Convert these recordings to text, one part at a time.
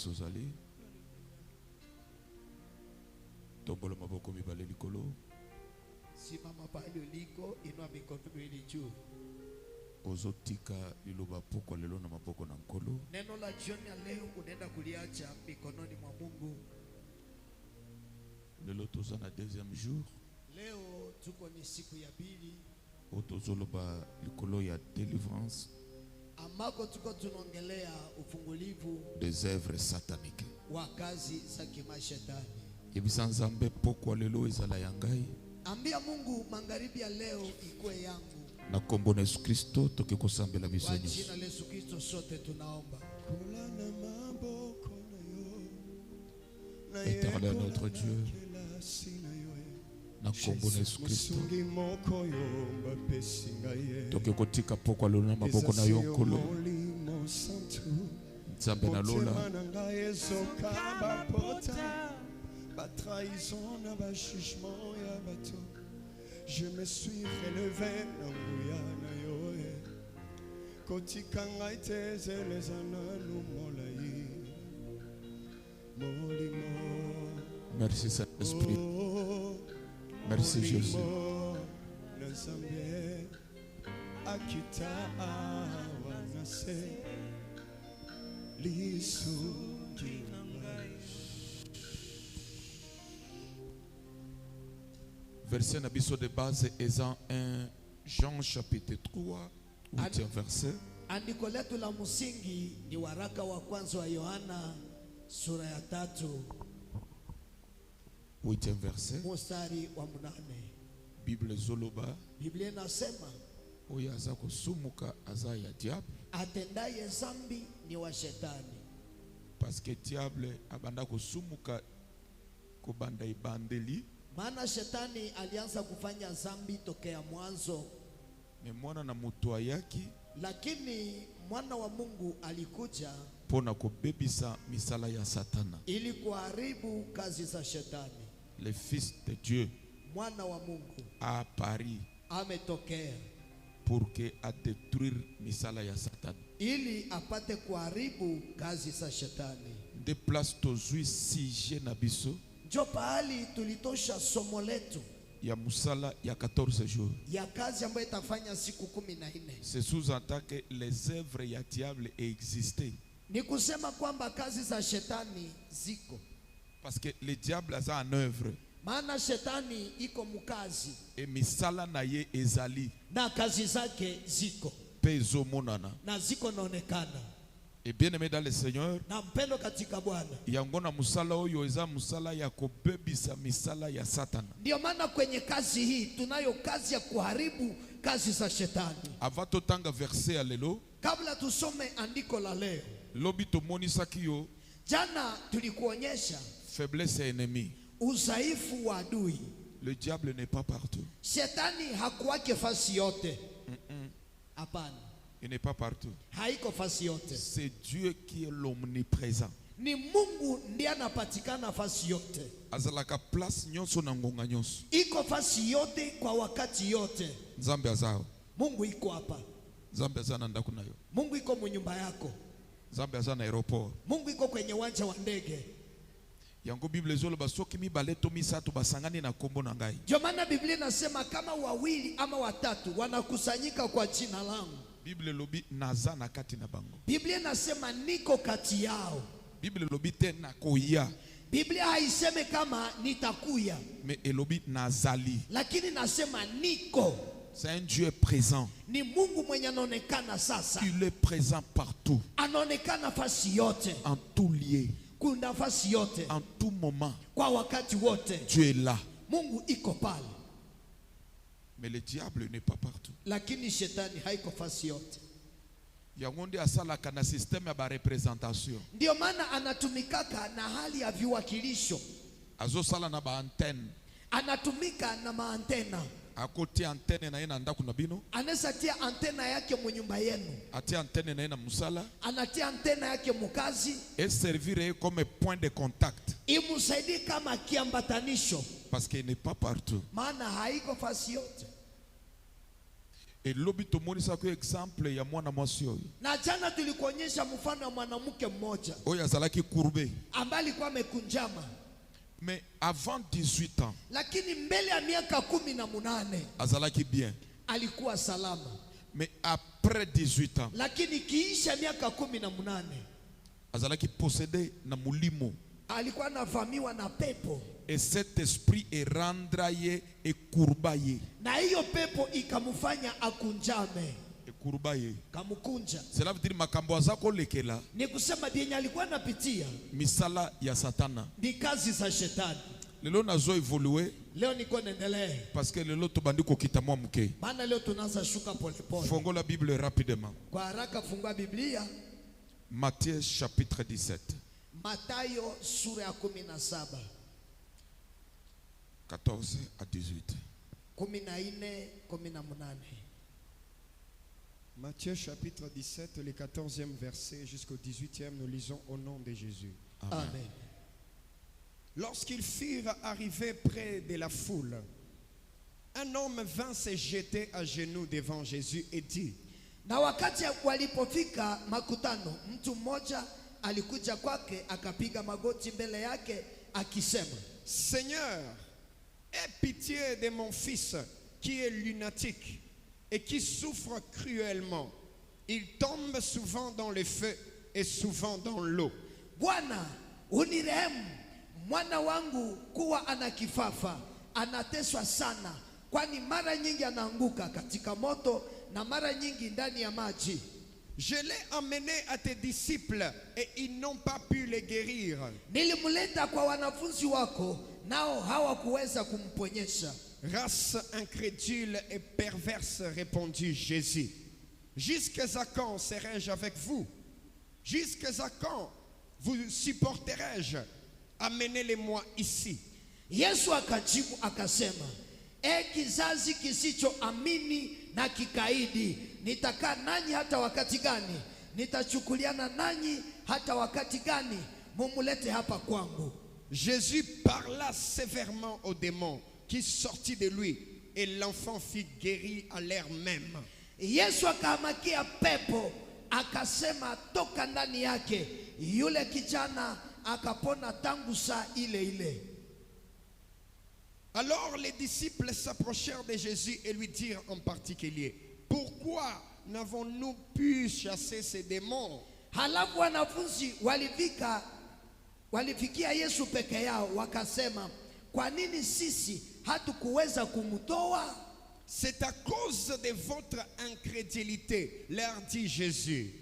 place ozali. Tombola maboko mibale likolo. Simama pale uliko, inua mikono miwili juu. Ozotika liloba poko lelo na maboko na nkolo. Neno la jioni ya leo unaenda kuliacha mikononi mwa Mungu. Lelo toza na deuxième jour. Leo tuko ni siku ya pili. Otozoloba likolo ya délivrance. Ambako tuko tunaongelea ufungulivu des œuvres sataniques. wa kazi za kimashetani. Yebisa nzambe poko lelo ezala yangai. Ambia Mungu magharibi ya leo ikuwe yangu. Na kombo na Yesu Kristo toke kosambela biso Kwa nyonso. jina la Yesu Kristo sote tunaomba. Éternel notre Dieu, na kombo na Yesu Kristo toke kotika poko lelo na maboko na yo nkolo. Nzambe na lola trahison na ba jugement ya bato. Je me suis relevé na nguya na yo kotika ngai te zelezana lumolai molimo. Merci Saint-Esprit. Merci Jésus. Nzambe akita awanase lisu Verset nabiso de base Esan 1 Jean chapitre 3 8e verset. Andiko letu la msingi ni waraka wa kwanza wa Yohana sura ya 3 8e verset. mstari wa 8. Bible zoloba Biblia inasema oyo aza kosumuka aza ya diable. Atendaye zambi ni wa shetani. Parce que diable abanda kosumuka kobanda ibandeli. Maana shetani alianza kufanya zambi tokea mwanzo. Memwana na mutu ayaki. Lakini mwana wa Mungu alikuja pona kobebisa misala ya satana. ili kuharibu kazi za shetani. Le fils de Dieu Mwana wa Mungu a apparu ametokea pour que a détruire misala ya satana. ili apate kuharibu kazi za shetani. De place tozui sujet na biso. Njo pahali tulitosha somo letu ya musala ya 14 jours. ya kazi ambayo itafanya siku 14. C'est sous-entend que les œuvres ya diable existent. Ni kusema kwamba kazi za shetani ziko. Parce que le diable a en œuvre. Maana shetani iko mukazi. Et misala na ye ezali. Na kazi zake ziko. Pezo monana. Na ziko naonekana. Et bien aimé dans le Seigneur, na mpendo katika Bwana, yangona musala oyo eza musala ya kobebisa misala ya satana. Ndio maana kwenye kazi hii tunayo kazi ya kuharibu kazi za shetani. Avato tanga verset ya lelo. Kabla tusome andiko la leo. Lobi tomonisaki yo. Jana tulikuonyesha faiblesse ennemi. Udhaifu wa adui. Le diable n'est pas partout. Shetani hakuwake fasi yote. Hapana. Il n'est pas partout. Haiko fasi yote. C'est Dieu qui est l'omniprésent. Ni Mungu ndiye anapatikana fasi yote. Azalaka place nyonso na ngonga nyonso. Iko fasi yote kwa wakati yote. Nzambe azao. Mungu iko hapa. Nzambe azana ndako nayo. Mungu iko mnyumba yako. Nzambe azana aeroport. Mungu iko kwenye uwanja wa ndege. Yango Biblia zolo basoki mibale to misatu basangani na kombo na ngai. Ndio maana Biblia inasema kama wawili ama watatu wanakusanyika kwa jina langu. Biblia lobi naza na kati na bango. Biblia inasema niko kati yao. Biblia lobi te na koya. Biblia haiseme kama nitakuya. Mais elobi nazali. Lakini nasema niko. C'est un Dieu présent. Ni Mungu mwenye anaonekana sasa. Il est présent partout. Anaonekana fasi yote. En tout lieu. Kuna fasi yote. En tout moment. Kwa wakati wote. Dieu est là. Mungu iko pale. Mais le diable n'est pas partout. Lakini shetani haiko fasi yote. Yangonde asala kana système ya ba représentation. Ndio maana anatumikaka na hali ya viwakilisho. Azo sala na ba antenne. Anatumika na maantena. Akote antenne na yena ndaku na bino. Anaweza tia antena yake mnyumba yenu. Atia antenne na yena musala. Anatia antena yake mukazi. Et servir comme point de contact. Imusaidie kama kiambatanisho. Parce qu'il n'est pas partout. Maana haiko fasi yote. Et lobi tomoni sa ko exemple ya mwana mwasi oyo. Na jana tulikuonyesha mfano wa mwanamke mmoja Oyo azalaki courbe. ambaye alikuwa amekunjama. Mais avant 18 ans, Lakini mbele ya miaka 18 azalaki bien. alikuwa salama. Mais après 18 ans, Lakini kiisha miaka 18 azalaki possédé na mulimo. alikuwa anavamiwa na pepo. Et cet esprit est rendraye et courbaye. Na hiyo pepo ikamfanya akunjame, Et courbaye. kamukunja. Cela veut dire makambo azako lekela Ni kusema yenye alikuwa anapitia misala ya satana. ni kazi za shetani. Lelo nazo évoluer Leo niko naendelea, parce que lelo tobandi kokita mwa muke. maana leo tunaanza shuka polepole. Fongo la Bible rapidement. Kwa haraka fungua Biblia, Matthieu chapitre 17, Mathayo sura ya 17, 14 à 18. 14, 18. Matthieu chapitre 17, le 14e verset jusqu'au 18e, nous lisons au nom de Jésus. Amen. Lorsqu'ils furent arrivés près de la foule, un homme vint se jeter à genoux devant Jésus et dit, Na wakati walipofika makutano, mtu mmoja alikuja kwake akapiga magoti mbele yake akisema, Seigneur, aie pitié de mon fils qui est lunatique et qui souffre cruellement. Il tombe souvent dans le feu et souvent dans l'eau. Bwana, unirehemu, mwana wangu kuwa ana kifafa, anateswa sana, kwani mara nyingi anaanguka katika moto na mara nyingi ndani ya maji. Je l'ai amené à tes disciples et ils n'ont pas pu le guérir. Nilimleta kwa wanafunzi wako, nao hawakuweza kumponyesha. Race incrédule et perverse, répondit Jésus. Jusqu'à quand serai-je avec vous? Jusqu'à quand vous supporterai-je? Amenez-les-moi ici. Yesu akajibu akasema, kizazi kisichoamini na kikaidi, nitakaa nanyi hata wakati gani? Nitachukuliana nanyi hata wakati gani? Mumulete hapa kwangu. Jésus parla sévèrement au démon qui sortit de lui et l'enfant fut guéri à l'air même. Yesu akahamakia pepo akasema toka ndani yake, yule kijana akapona tangu saa ile ile. Alors les disciples s'approchèrent de Jésus et lui dirent en particulier, pourquoi n'avons-nous pu chasser ces démons? Halafu wanafunzi walifikia Yesu peke yao wakasema, kwa nini sisi hatukuweza kumtoa? C'est à cause de votre incrédulité, leur dit Jésus.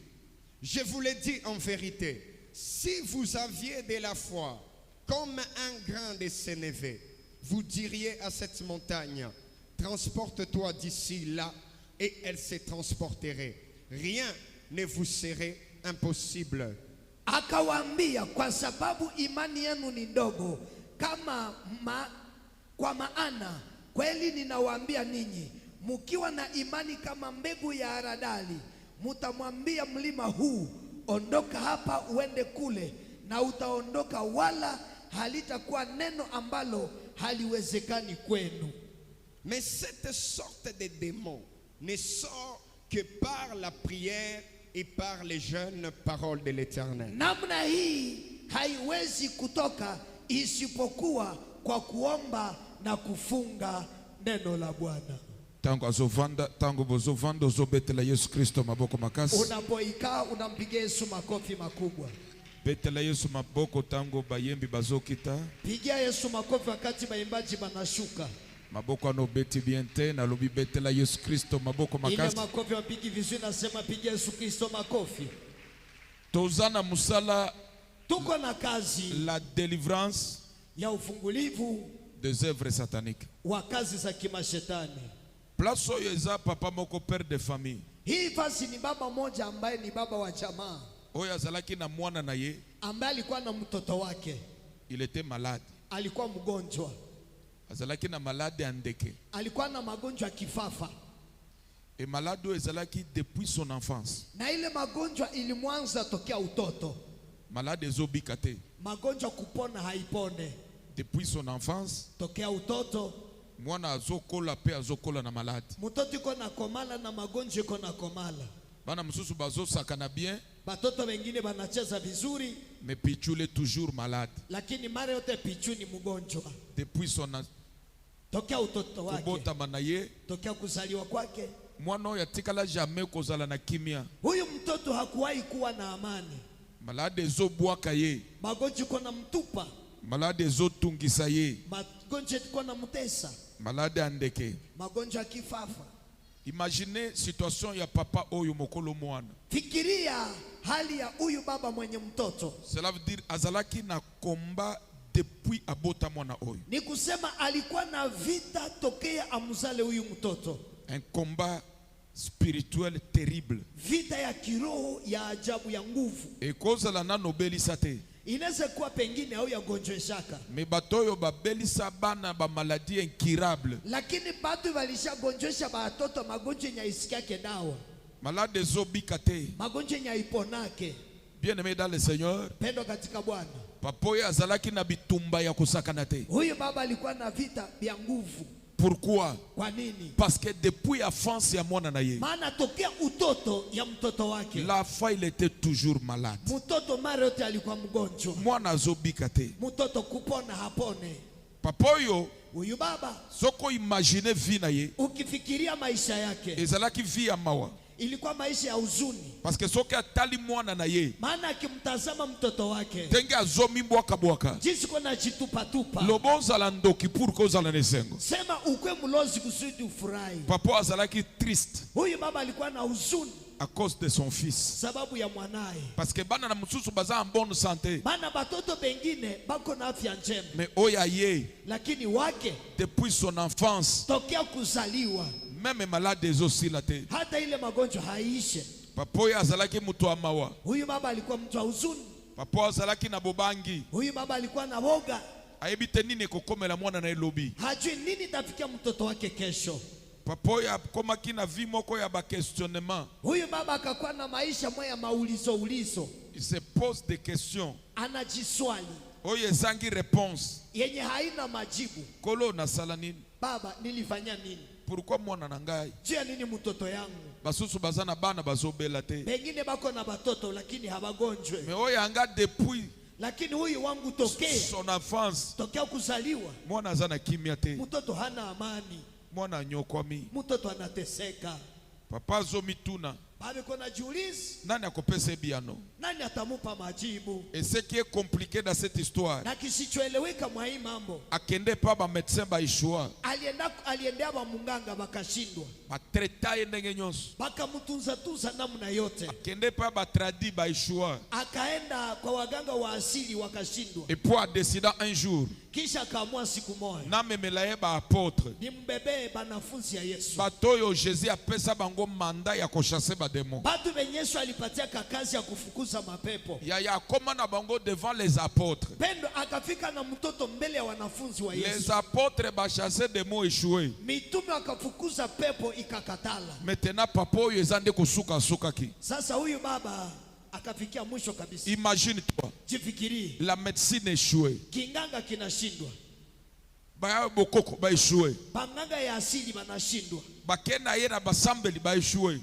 Je vous le dis en vérité, si vous aviez de la foi comme un grain de sénévé, vous diriez à cette montagne, transporte-toi d'ici là, et elle se transporterait. Rien ne vous serait impossible. Akawaambia, kwa sababu imani yenu ni ndogo, kwa maana kweli ninawaambia ninyi, mukiwa na imani kama mbegu ya haradali, mutamwambia mlima huu, ondoka hapa uende kule, na utaondoka, wala halitakuwa neno ambalo haliwezekani kwenu. Mais cette sorte de démon ne sort que par la prière et par les jeunes paroles de l'Éternel. Namna hii haiwezi kutoka isipokuwa kwa kuomba na kufunga neno la Bwana. Tango bozovanda ozobetela Yesu Kristo maboko makasi. Unapoikaa unampigia Yesu makofi makubwa. Betela Yesu maboko tango bayembi bazokita. Pigia Yesu makofi wakati baimbaji banashuka. Maboko ano beti biente na lobi betela Yesu Kristo maboko makasi. Ile makofi wapigi vizuri, nasema pigia Yesu Kristo makofi. Tozana musala, tuko na kazi la délivrance ya ufungulivu des œuvres sataniques. wa kazi za kimashetani. Place oyo eza papa moko père de famille. Hii basi ni baba moja ambaye ni baba wa jamaa, Oyo azalaki na mwana na ye, ambaye alikuwa na mtoto wake, il était malade. alikuwa mgonjwa, Azalaki na malade andeke. alikuwa na magonjwa ya kifafa, Et malade oyo ezalaki depuis son enfance. na ile magonjwa ilimwanza tokea utoto. Malade ezobika te. Magonjwa kupona haipone Depuis son enfance, tokea utoto. Mwana azokola pe azokola na malade. Mtoto iko na komala na magonjwa iko na komala. Bana msusu bazo sakana bien. Batoto wengine banacheza vizuri. Mais Pichou est toujours malade. Lakini mara yote Pichu ni mgonjwa. Depuis son tokea utoto wake. kubota manaye. Tokea kuzaliwa kwake. Mwana yatikala jamais kozala na kimia. Huyu mtoto hakuwahi kuwa na amani. Malade zo bwaka ye. Magonjwa kona mtupa. Malade zo tungisa ye. Magonjwa kona mtesa. Malade andeke. Magonjwa kifafa. Imaginez situation ya papa oyo mokolo mwana. Fikiria hali ya huyu baba mwenye mtoto. Cela veut dire azalaki na combat depuis abota mwana oyo. Ni kusema alikuwa na vita tokea amzale huyu mtoto. Un combat spirituel terrible. Vita ya kiroho ya ajabu ya nguvu. E kozala na nobelisa te. Inaweza kuwa pengine au ya gonjweshaka. Me batoyo babelisa bana ba maladie incurable. Lakini batu walishagonjwesha batoto magonjwa yenye isikiake dawa. Malade zo bikate. Magonjwa yenye iponake. Bien-aimé dans le Seigneur. Pendo katika Bwana. Papoya azalaki na bitumba ya kusakana te. Huyu baba alikuwa na vita vya nguvu. Pourquoi? Kwa nini? Parce que depuis la France ya mwana na ye. Maana tokea utoto ya mtoto wake. La fois il était toujours malade. Mtoto mara yote alikuwa mgonjwa. Mwana azobika te. Mtoto kupona hapone. Papoyo huyu baba soko imagine vie na ye. Ukifikiria maisha yake. Ezalaki vie ya mawa. Ilikuwa maisha ya huzuni. Parce que soki atali mwana na ye. Maana akimtazama mtoto wake. Tenge azomi bwaka bwaka. Jinsi kuna jitupa tupa. Lobo zala ndoki pour ko zala nesengo. Sema ukwe mlozi kusudi ufurahi. Papa azalaki triste. Huyu baba alikuwa na huzuni. À cause de son fils. Sababu ya mwanae. Parce que bana na mususu baza en bonne santé. Maana batoto bengine bako na afya njema. Mais oya ye. Lakini wake. Depuis son enfance. Tokea kuzaliwa. Même malade aussi la te. Hata ile magonjwa haiishe. Papa ya azalaki mtu amawa. Huyu baba alikuwa mtu wa huzuni. Papa azalaki na bobangi. Huyu baba alikuwa na woga. Aibite nini kokomela mwana na elobi. Hajui nini tafikia mtoto wake kesho. Papa ya koma kina vie moko ya ba questionnement. Huyu baba akakuwa na maisha moya maulizo. Il se pose des questions. Anajiswali. Oye zangi réponse. Yenye haina majibu. Kolo na sala nini? Baba nilifanya nini? Pourquoi mwana na ngai? Jia nini mtoto yangu? Basusu bazana bana bazobela te. Pengine bako na batoto lakini habagonjwe. Mais oye anga depuis. Lakini huyu wangu tokea. Son enfance. Tokea kuzaliwa. Mwana zana kimya te. Mtoto hana amani. Mwana nyokwami. Mtoto anateseka. Papa zo mituna. Babe kona julizi. Nani akopese biano? Nani atamupa majibu? Et ce qui est compliqué dans cette histoire. Na kisichoeleweka mwa hii mambo. Akende pa ba médecin ba ishua. Aliendea ba munganga bakashindwa. Ba treta yendenge nyonso. Baka mtunza namna yote. Akende pa ba tradi ba ishua. Akaenda kwa waganga wa asili wakashindwa. Et pour décider un jour. Kisha kaamua siku moja. Na memelaye ba apôtre. Ni mbebe banafunzi ya Yesu. Batoyo Jésus apesa bango mandat ya kochasser ba démon. Batu benye Yesu alipatia kazi ya kufukuza mapepo. Ya koma na bango devant les apôtres. Pendo akafika na mtoto mbele ya wanafunzi wa Yesu. Les apôtres ba chasser démon échoué. Mitume akafukuza pepo ikakatala. Maintenant papa oyo ezande kosuka ki. Sasa huyu baba akafikia mwisho kabisa. Imagine toi. Jifikirie. La médecine échouée. Kinganga kinashindwa. Ba bokoko ba échoué. Banganga ya asili banashindwa. Bakena yera basambeli ba échoué.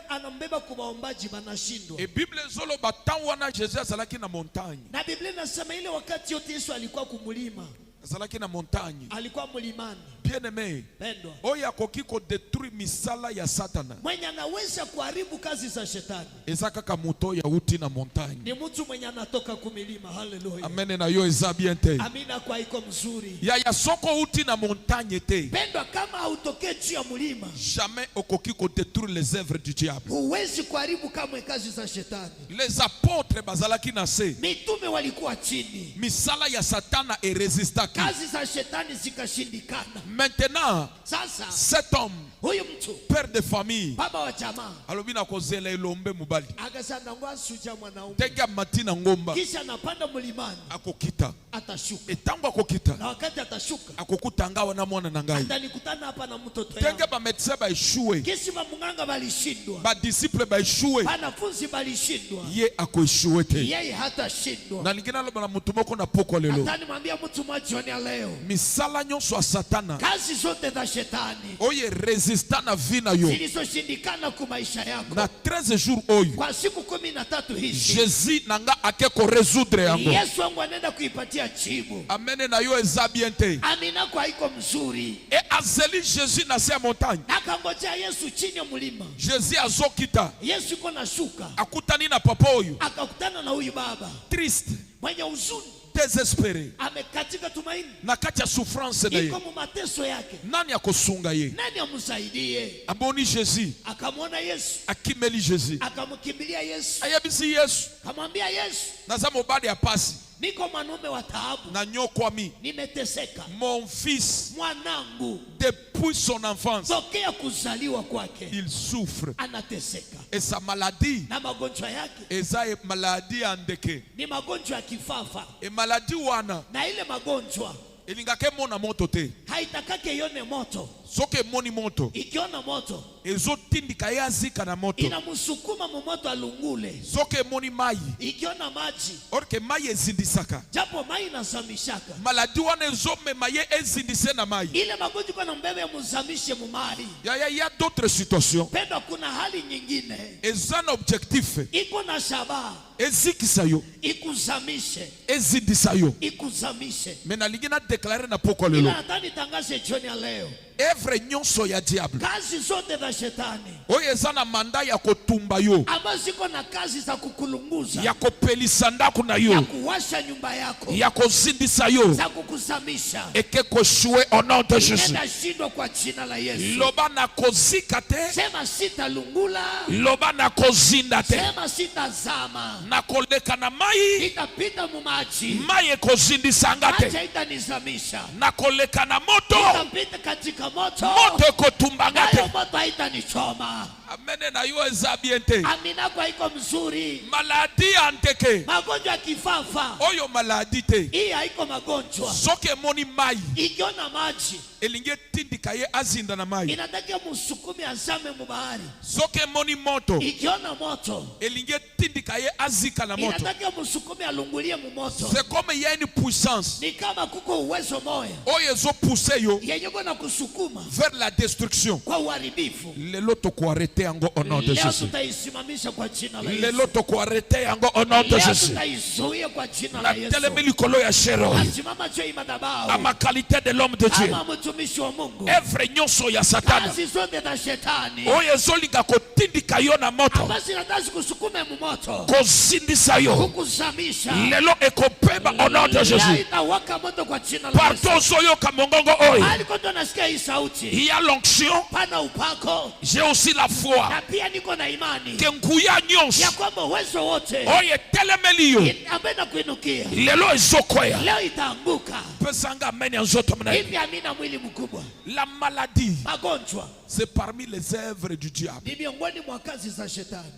Anambeba kubaombaji banashindwa. Et Bible zolo batangu wana Jésus azalaki na montagne. Na Biblia inasema ile wakati yote Yesu alikuwa kumulima. Azalaki na montagne. Alikuwa mlimani. Bien-aimé. Pendwa. Oya kokiko détruire misala ya Satana. Mwenye anaweza kuharibu kazi za shetani. Ezaka ka moto ya uti na montagne. Ni mtu mwenye anatoka kumilima. Hallelujah. Amen na yo eza bien te. Amina kwa iko mzuri. Ya soko uti na montagne te. Pendwa kama hautokee juu ya mlima. Jamais okokiko détruire les œuvres du diable. Huwezi kuharibu kamwe kazi za shetani. Les apôtres bazalaki na se. Mitume walikuwa chini. Misala ya Satana e resistaki. Kazi za shetani zikashindikana. Maintenant, sasa cet homme, huyu mtu, père de famille, baba wa jamaa, alobina kozela elombe mubali. akasanda ngwa suja mwanaume. Tega matina ngomba. Kisha anapanda mlimani. Akokita. Atashuka. Etango akokita. Na wakati atashuka. Akokuta ngawa na mwana na ngai. Atanikutana hapa na mtoto yangu. Tega ba médecin ba échoué. Kisha ba munganga balishindwa. Ba disciple ba échoué. Wanafunzi balishindwa. Ye ako échoué te. Yeye hatashindwa. Na lingina loba na mutu moko na poko lelo. Atani mwambia mtu mmoja jioni ya leo. Misala nyonso ya Satana. kazi zote za shetani oye resistant na vie na yo zilizoshindikana kwa maisha yako na 13 jours oyo kwa siku 13 hizi, Jésus nanga akeko résoudre yango. Yesu wangu anaenda kuipatia jibu. Amene na yo eza bien te. Amina kwa iko mzuri. Et azeli Jésus na sa montagne. Akangojea Yesu chini ya mlima. Jésus azokita. Yesu yuko na shuka. Akutani na papa oyo. Akakutana na huyu baba. Triste. Mwenye huzuni. Désespéré. Amekatika tumaini. Na kati ya souffrance na ye. Iko mu mateso yake. Nani akosunga ye? Nani amsaidie? Amoni Jésus. Akamwona Yesu. Akimeli Jésus. Akamkimbilia Yesu. Ayebisi Yesu. Akamwambia Yesu, naza mobali ya pasi. Niko mwanaume wa taabu. Na nyokwami. Nimeteseka. Mon fils. Mwanangu. Depuis son enfance. Tokea kuzaliwa kwake. Il souffre. Anateseka. Et sa maladie. Na magonjwa yake. Eza maladie andeke. Ni magonjwa ya kifafa. Et maladie wana. Na ile magonjwa. Elingake mona moto te. Haitakake ione moto. Soke moni moto. Ikiona moto. Ezo tindika ya zika na moto. Inamusukuma mu moto alungule. Soke moni mai. Ikiona maji. Orke mai ezindisaka. Japo mai inazamishaka. Maladi wana ezo memaye ezindise na mai. Ile magonjwa kwa mbebe muzamishe mu mali. Ya d'autres situations. Pendo kuna hali nyingine. Ezan objectif. Iko na shaba. Ezikisa yo. Ikuzamishe. Ezindisa yo. Ikuzamishe. Mena ligina déclarer na poko lelo. Ila natani tangaze jioni ya leo. Evre nyonso ya diable. Kazi zote za shetani. Oyo eza na manda ya kotumba yo. Ambazo ziko na kazi za kukulunguza. Ya kopelisa ndaku na yo. Ya kuwasha nyumba yako. Ya kozindisa yo. Za kukuzamisha. Eke koshue au nom de Jésus. Nenda shindwa kwa jina la Yesu. Loba na kozika te. Sema sitalungula. Loba na kozinda te. Sema sitazama. Na koleka na mai. Nitapita mu maji. Mai ekozindisa ngate. Maji itanizamisha. Na koleka na moto. Nitapita katika moto. Moto ekotumba ngate. Nayo moto haitanichoma. Amene na yo eza bien te. Amina kwa iko mzuri. Maladie anteke. Magonjwa kifafa. Oyo maladie te. Hii haiko magonjwa. Soke moni mai. Ikiona maji. Elinge tindika ye azinda na mai. Inataka musukumi azame mu bahari. Soke moni moto. Ikiona moto. Elinge tindika ye azika na moto. Inataka musukumi alungulie mu moto. C'est comme il y a une puissance. Ni kama kuko uwezo moya. Oyo ezo pousser yo. Yenye kuna kusukuma. Vers la destruction. Kwa uharibifu. Lelo toko arrêter yango au nom de Leo Jésus. tutaisimamisha kwa jina la Yesu. Lelo toko arrêter yango au nom de Leo Jésus. tutaizuia kwa jina la Na Yesu. telemi likolo ya shero. Asimama juu ya madhabahu. À ma qualité de l'homme de Dieu. Ama mtumishi wa Mungu. Evre nyonso ya satana. Kazi zote za shetani. Oyo ezolinga kotindika yo na moto. Basi nataka kusukume mu moto. Kozindisa yo. Kukuzamisha. Lelo ekopeba au nom de Jésus. Itawaka moto kwa jina la Yesu. Partout zoyoka mongongo oyo. Aliko ndo nasikia hii sauti. Il y a l'onction. Pana upako. J'ai aussi la foi. Na pia niko na imani. Kenkuya nyonso. Ya kwamba uwezo wote. Oyo telemeli yo. Ambaye na kuinukia. Lelo ezokoya. Leo itaanguka. Pesanga ameni nzoto mna. Hivi amina mwili mkubwa. La maladie. Magonjwa. C'est parmi les œuvres du diable. Ni miongoni mwa kazi za shetani.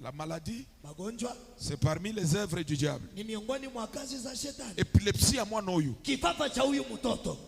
La maladie. Magonjwa. C'est parmi les œuvres du diable. Ni miongoni mwa kazi za shetani. Epilepsie ya mwana oyo. Kifafa cha huyu mtoto.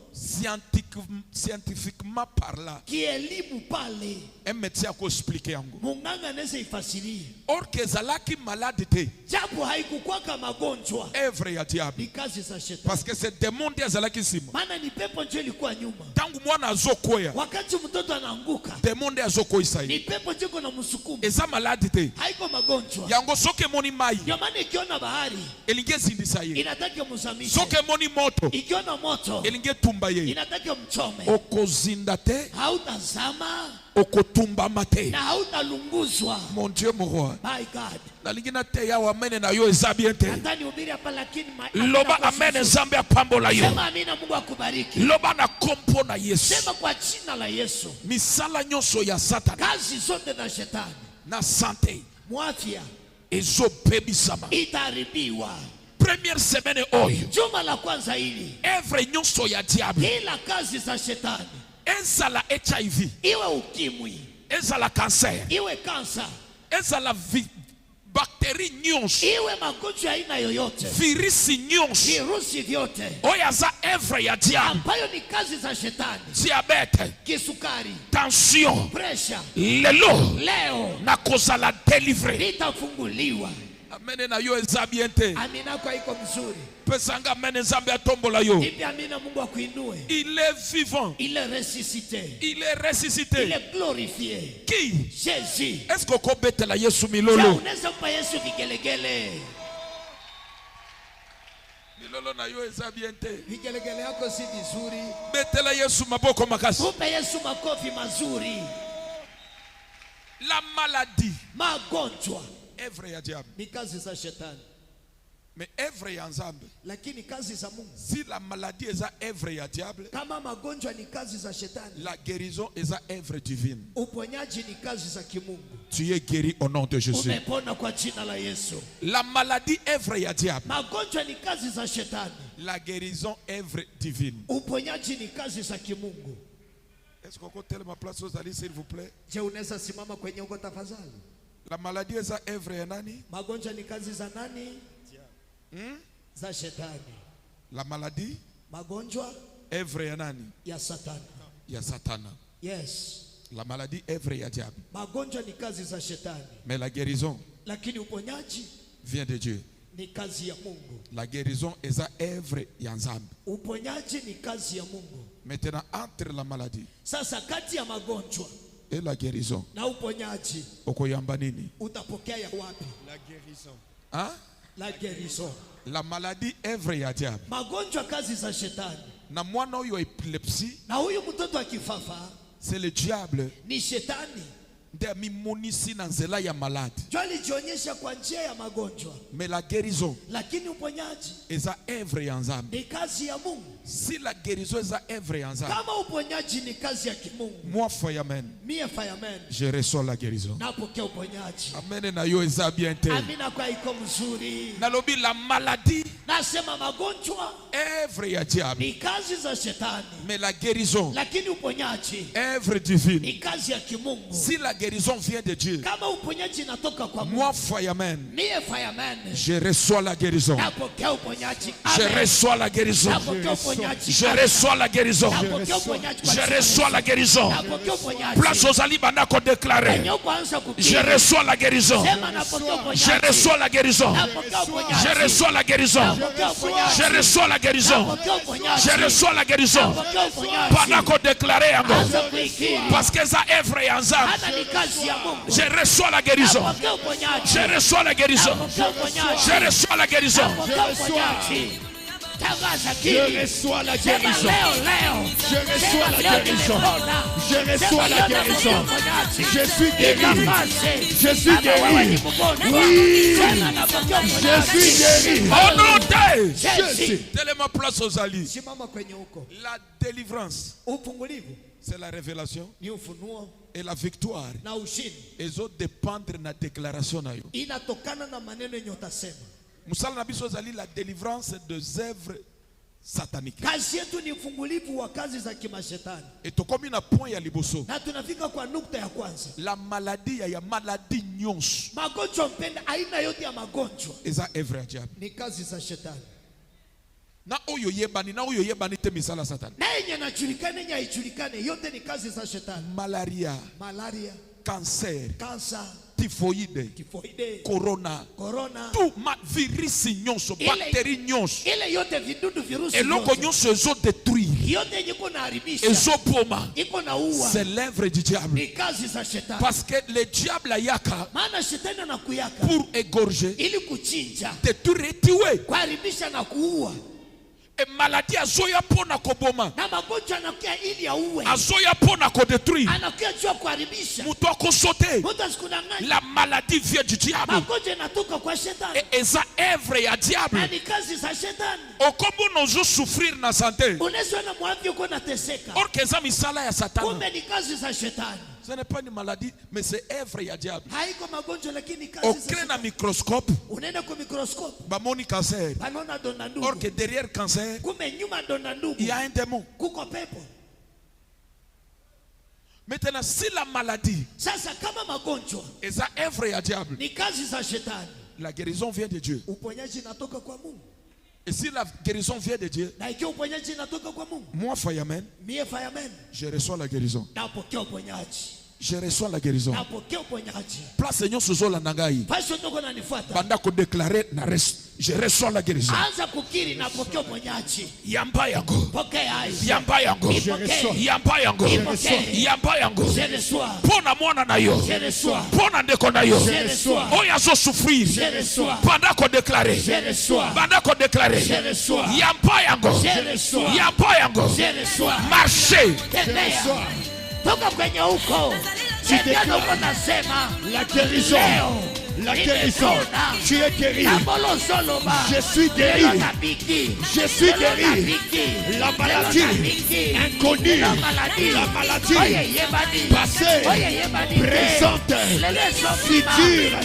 Scientifiquement parlant. Kielimu pale. Un médecin a expliqué yango. Munganga anaweza ifasiria. Or que zalaki malade te. Japo haikukwaka magonjwa. Œuvre ya diable. Ni kazi za shetani. Parce que c'est démon dia zalaki sima. Maana ni pepo ndio ilikuwa nyuma. Tangu mwana azokoya. Wakati mtoto anaanguka. Démon dia azokoisa Ni ye. pepo ndio kuna msukumo. Eza malade te. Haiko magonjwa. Yango soke moni mai. Ndio maana ikiona bahari. Elinge zindisa ye. Inataka mzamishe. Soke moni moto. Ikiona moto. Elinge tumba ye. Inataka mchome. Okozinda te. Hautazama. Okotumba mate. Na hautalunguzwa. Mon Dieu mon roi. My God. Nalingina te ya wamene na yo eza bien te. Natani ubiri hapa lakini Loba amene zambe apambola yo. Sema amina, Mungu akubariki. Loba na kompo na Yesu. Sema kwa jina la Yesu. Misala nyonso ya Satan. Kazi zote za shetani. Na santé. Mwafya. Ezo bebisama. Itaharibiwa. Première semaine oyo. Juma la kwanza hili. Œuvre nyonso ya diable. Ila kazi za shetani. Ezala HIV. Iwe ukimwi. Ezala cancer. Iwe kansa. Ezala bactérie nyonso. Iwe magonjwa aina yoyote. Virusi nyonso. Virusi vyote. Oya za œuvre ya diable. Ambayo ni kazi za shetani. Diabete. Kisukari. Tension. Pressure. Lelo. Leo. Na kozala délivrer. Litafunguliwa. Mene na yo eza bien te. Amina kwa iko mzuri. Pesanga mene nzambe atombola yo. Ipi amina Mungu akuinue. Il est vivant. Il est ressuscité. Il est ressuscité. Il est glorifié. Qui? Jésus. Est-ce qu'on peut betela Yesu Ja, milolo? unaweza mpa Yesu vigelegele. Milolo na yo eza bien te. Vigelegele yako si vizuri. Betela Yesu maboko makasi. Upe Yesu makofi mazuri. La maladie. Magonjwa Evre ya diable. ni kazi za shetani, Mais evre ya nzambe. lakini kazi za Mungu. Si la maladie eza evre ya diable, Kama magonjwa ni kazi za shetani, la guérison eza evre divine. uponyaji ni kazi za kimungu. Tu es guéri au nom de Jésus. Umepona kwa jina la Yesu. La maladie evre ya diable. Magonjwa ni kazi za shetani, La guérison evre divine. uponyaji ni kazi za kimungu. Est-ce qu'on peut tellement ma place aux alliés, s'il vous plaît? Je, unaweza simama kwenye uko tafadhali? La maladie eza evre ya nani? Magonjwa ni kazi za nani? Za shetani. La maladie Magonjwa evre ya nani? ya satani. Ya satana. Yes. La maladie evre ya diable. Magonjwa ni kazi za shetani, Mais la guérison lakini uponyaji vient de Dieu. ni kazi ya Mungu. La guérison eza evre ya nzambe. Uponyaji ni kazi ya Mungu. Maintenant, entre la maladie Sasa kati ya magonjwa et la guérison, na uponyaji okoyamba nini? utapokea ya wapi? La guérison. Hein? La guérison. La maladie evre ya diable. Magonjwa kazi za shetani, Na mwana oyo epilepsie, na huyu mtoto akifafa c'est le diable ni shetani nde amimonisi na nzela ya malade. ndio alijionyesha kwa njia ya magonjwa, Mais la guérison lakini uponyaji eza evre ya nzambe. ni kazi ya Mungu. Si la guérison eza evre ya nzambe, Kama uponyaji ni kazi ya kimungu, moi fireman, mie fireman je reçois la guérison. napokea uponyaji. Amen na yo eza bien te. Amina kwa iko mzuri. Nalobi la maladie Nasema magonjwa evre ya diable, ni kazi za shetani, mais la guérison lakini uponyaji evre divine. ni kazi ya kimungu. Si la guérison vient de Dieu, Kama uponyaji inatoka kwa Mungu, moi fireman, mie fireman je reçois la guérison. napokea uponyaji. Je Amen. reçois la guérison. Napokea uponyaji. Je reçois la guérison. Napokea uponyaji kwa Je jina la reçois la Yesu. guérison. Napokea uponyaji. Place aux alliés banako déclaré. Kwenye kuanza Je kupiga. reçois la guérison. Sema napokea uponyaji. Je reçois la guérison. Napokea uponyaji. Je reçois la guérison. Napokea uponyaji. Je reçois la guérison. Napokea uponyaji. Je reçois la guérison. Napokea uponyaji. Banako déclaré Anza encore. kuikiri. Parce que ça œuvre et ensemble. Hata ni kazi ya Mungu. Je reçois la guérison. Napokea uponyaji. Je reçois la guérison. Napokea uponyaji. Je reçois la guérison. Napokea uponyaji. Tangaza Je kiri. reçois la Sema guérison. leo. Je reçois Sema la leo guérison. nimepona. Je reçois la Sema leo guérison. napokea uponyaji. Je suis guéri. Je suis Kama wewe ni guéri. mgonjwa, Oui. sema napokea Je uponyaji. suis guéri. Au nom de Jésus. tellement place aux alliés. Simama kwenye huko. La délivrance, Ufungulivu c'est la révélation. ni ufunuo Et la victoire, na ushindi ils ont dépendre de la déclaration. Na yo. inatokana na maneno yenye utasema. Musala na biso zali la délivrance des œuvres sataniques. Kazi yetu ni ufungulivu wa kazi za kimashetani, Et tokomi na point ya liboso. na tunafika kwa nukta ya kwanza. La maladie ya maladie nyonso. Magonjwa mpenda, aina yote ya magonjwa Eza œuvre ya diable. ni kazi za shetani, Na oyo yebani te misala satan. na yenye najulikane yenye haijulikane, yote ni kazi za shetani. Malaria, Malaria, cancer, kansa, typhoïde, tifoide, corona. corona, Tout ma virus nyonso, Ile- bactérie nyonso. ile yote vidudu, virusi Eloko yote, nyonso ezo détruire. yote yenye iko naharibisha, Ezo poma. iko na ua, C'est l'œuvre du diable. ni kazi za shetani. Parce que le diable ayaka Maana shetani anakuyaka pour égorger, ili kuchinja, détruire, tuer. kuharibisha na kuua, Et maladie azoya pona koboma. na magonjwa anakuya ili auwe, Azoya pona ko détruire. anakuya juu ya kuharibisha. Muto akosote. Mtu asikudanganya, La maladie vient du diable. magonjwa inatoka kwa shetani, Et eza œuvre ya na diable. ni kazi za shetani. Okombo nozo souffrir na santé. Unaweza na mwafya uko nateseka, Or que eza misala ya Satan. kumbe ni kazi za shetani. Ce n'est pas une maladie, mais c'est œuvre ya diable. Haiko magonjwa, lakini kazi Au za crée na shetani. microscope, Unaenda kwa mikroskopi, bamoni cancer. panaona donda Or ndugu, que derrière cancer, kumbe nyuma donda ndugu il y a un démon. kuko pepo. Maintenant, si la maladie Sasa kama magonjwa est à œuvre ya diable, ni kazi za shetani, la guérison vient de Dieu. uponyaji inatoka kwa Mungu. Et si la guérison vient de Dieu, Na ikiwa uponyaji inatoka kwa Mungu, moi, fireman, mie fireman je reçois la guérison. napokea uponyaji. je reçois la guérison. napokea uponyaji. Place nyonso zolanda ngai. Pasi utoko unanifuata, Banda ko déclarer je reçois la guérison. anza kukiri napokea uponyaji. Yamba yango. Pokea hai. Yamba yango. Ipokee. Yamba yango. Ipokee. Yamba yango. Je reçois. Pona mwana na yo. Je reçois. Pona ndeko na yo. Je reçois. Oya zo souffrir. Je reçois. Banda ko déclarer. Je reçois. Banda ko déclarer. Je reçois. Yamba yango. Je reçois. Yamba yango. Je reçois. Marchez. Tembea. Toka kwenye huko. Tembea huko nasema. La guérison. La guérison. Tu es guéri. Je suis guéri. Je suis guéri. La maladie inconnue, la maladie passée, présente, future.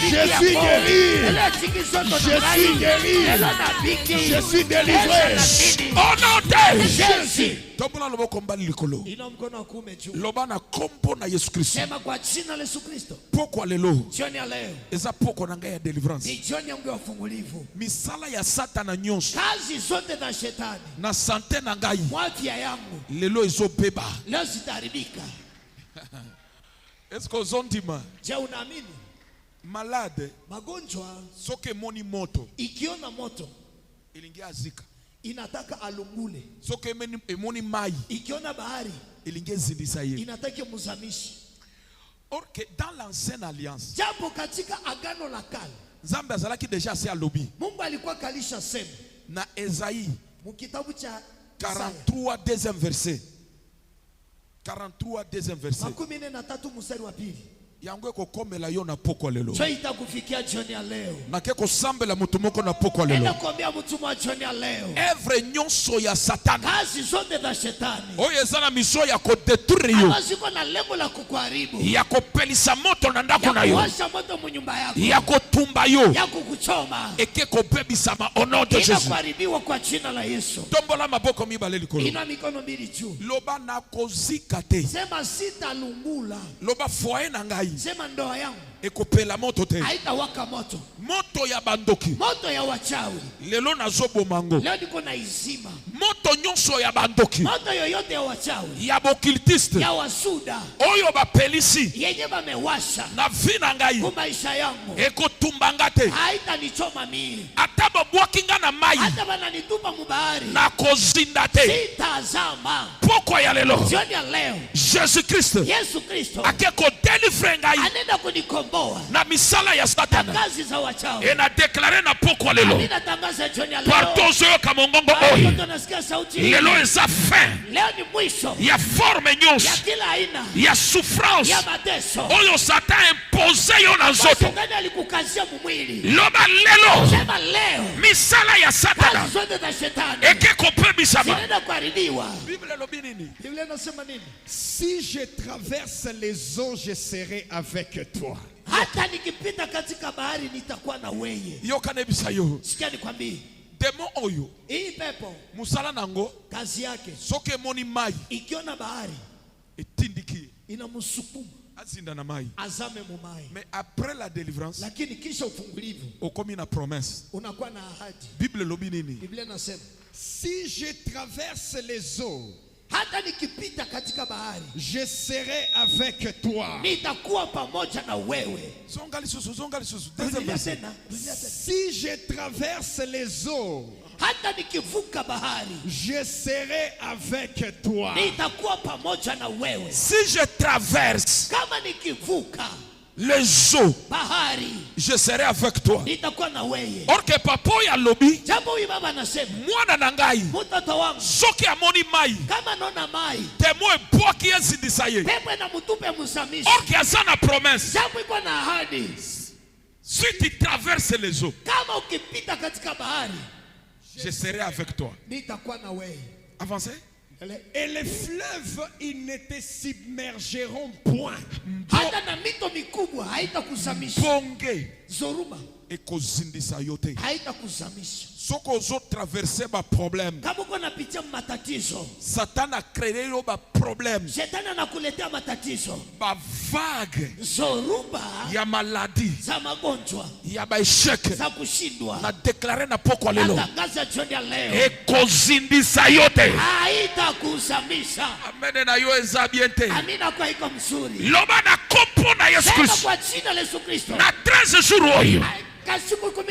Je suis guéri. Je suis guéri. Je suis délivré. Au nom de Jésus. Tombona loboko mbali likolo. Ina mkono wa kuume juu. Loba na kombo na Yesu Kristo. Sema kwa jina la Yesu Kristo. Poko lelo. Jioni ya leo. Eza poko na ngai ya deliverance. Ni jioni yangu ya ufungulivu. Misala ya Satana nyonso. Kazi zote za shetani. Na sante na ngai. Mwafya yangu. Lelo ezobeba. Leo zitaharibika. Est-ce que ozondima? Je, unaamini? Malade. Magonjwa. Soke moni moto. Ikiona moto. Ilingia azika. Inataka alungule. Soke emoni mai. Ikiona bahari. Ilingia zindisa ye. Inataka muzamishi. Or que dans l'ancienne alliance. Japo katika agano la kale. Nzambe azalaki deja se alobi. Mungu alikuwa kalisha sema. Na Esaïe. Mukitabu cha 43 deuxième verset. 43 deuxième verset. 43 mstari wa pili. Yango ekokomela yo na poko lelo. Cho itakufikia jioni ya leo. Na keko sambela mutu moko na poko lelo. Enda kuambia mtu mwa jioni ya leo. Evre nyonso ya Satana. Kazi zote za shetani. Oyo ezana miso ya ko détruire yo. Amaziko na lengo la kukuharibu. Ya kopelisa moto na ndako na yo. Ya kuwasha moto munyumba yako. Ya kotumba yo. Ya kukuchoma. Eke kobebisama au nom de Ina Jésus. kuharibiwa kwa jina la Yesu. Tombola maboko mibale likolo. Ina mikono mbili juu. Loba na kozika te. Sema sitalungula. Loba foye na ngai. Sema ndoa yangu ekopela moto te. haitawaka moto. Moto ya bandoki. Moto ya wachawi. Lelo nazoboma ngo. Leo niko na izima. Moto nyonso ya bandoki. Moto yoyote ya wachawi. Ya bokiltiste. Ya wasuda. Oyo bapelisi. Yenye bamewasha. Na vina ngai. Kwa maisha yangu. Ekotumbanga te. Haitanichoma mimi. Ata babwakinga na mai. Hata bananitupa mubahari. Na kozinda te. Sitazama. Poko ya lelo. Jioni ya leo. Jésus Christ. Yesu Kristo. Akeko délivrer ngai. Anenda kunikomboa. Na misala ya Satana. Kazi za wachawi. E na déclarer na poko lelo. Anenda tangaza jioni ya leo. Partozo yo kamongongo oi. Lelo eza fin. Leo ni mwisho. Ya forme nyonso. Ya kila aina. Ya souffrance. Ya mateso. Oyo Satan impose yo na nzoto. Shetani alikukazia mwili. Loba lelo. Sema leo. Misala ya Satana. Kazi zote za shetani. Eke kopebisama. Zinaenda kuharibiwa. Biblia lobi nini? Biblia inasema nini? Si je traverse les eaux, je serai avec toi. Hata nikipita katika bahari nitakuwa na wewe. Yo kanebisa yo. Sikia nikwambie. Demo oyo. Hii pepo. Musala nango. Kazi yake. Soke moni mai. Ikiona bahari. Etindiki. Inamsukuma. Azinda na mai. Azame mu mai. Mais après la délivrance. Lakini kisha ufungulivu. Okomi na promesse. Unakuwa na ahadi. Biblia lobi nini? Biblia inasema. Si je traverse les eaux, hata nikipita katika bahari, je serai avec toi. Nitakuwa pamoja na wewe. Zongali susu. Si je traverse les eaux, hata nikivuka bahari, je serai avec toi. Nitakuwa pamoja na wewe. Si je traverse, kama nikivuka les eaux, bahari, je serai avec toi. Nitakuwa na wewe. Or que papa ya lobi, jambo huyu baba anasema, mwana na ngai, mtoto wangu, soki amoni mai, kama nona mai, temo eboki ezindisa ye. pepo na mutupe musamishi. Or que asa na promesse. Jambo iko na ahadi. Si tu traverses les eaux, kama ukipita katika bahari, je serai avec toi. Nitakuwa na wewe. Avancez. Et les fleuves, ils ne te submergeront point. Hata na mito mikubwa haitakusamisha. Bonge. Zoruba. ekozindisa yote. Haitakuzamisha. Soko zo traverser ba problème. Kama uko unapitia matatizo, Satan a créé yo ba problème. Shetani anakuletea matatizo. Ba vague Zoruba ya maladie, za magonjwa, ya ba échec. za kushindwa. Na déclarer na poko lelo. Natangaza jioni ya leo. Ekozindisa yote. Haitakusamisha. Amen na yo eza bien te. Amina kwa iko mzuri. Loba na kopo na Yesu Sema Kristo. kwa jina la Yesu Kristo. Na 13 jours oyo.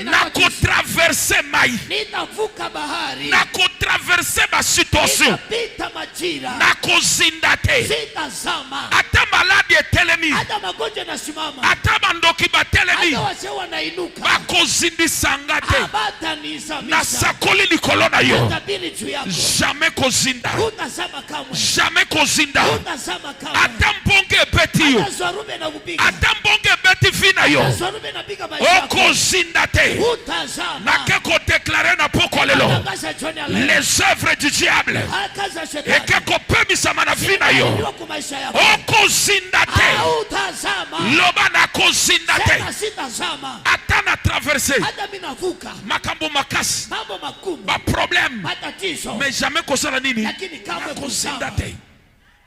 Na ko traverser mai. Nitavuka bahari. Na ko traverser ma situation. Nitapita majira. Na ko zindate. Sitazama. Ata maladi etelemi. Hata magonjwa yanasimama. Ata bandoki batelemi. Hata wazee wanainuka. Bako zindisanga te. Habatanizamisha. Na sakoli likolo na yo. Natabiri juu yako. Jamais kozinda. Hutazama kamwe. Jamais kozinda. Hutazama kamwe. Ata mbonge beti yo. Hata zorume na kupiga. Ata mbonge beti vina yo. Hata zorume na piga maisha yako. Zindate. Hutazama. Na keko déclarer na poko lelo. Natangaza jioni ya leo. Les œuvres du diable. Hakaza shetani. Ekeko pemisa manafina yo. Kwa maisha yako. Oko zindate. Hutazama. Loba na ko zindate. Sema sitazama. Ata na traverser. Hata mimi navuka. Makambo makasi. Mambo magumu. Ba problème. Matatizo. Mais jamais kosala nini. Lakini kamwe Ko zindate.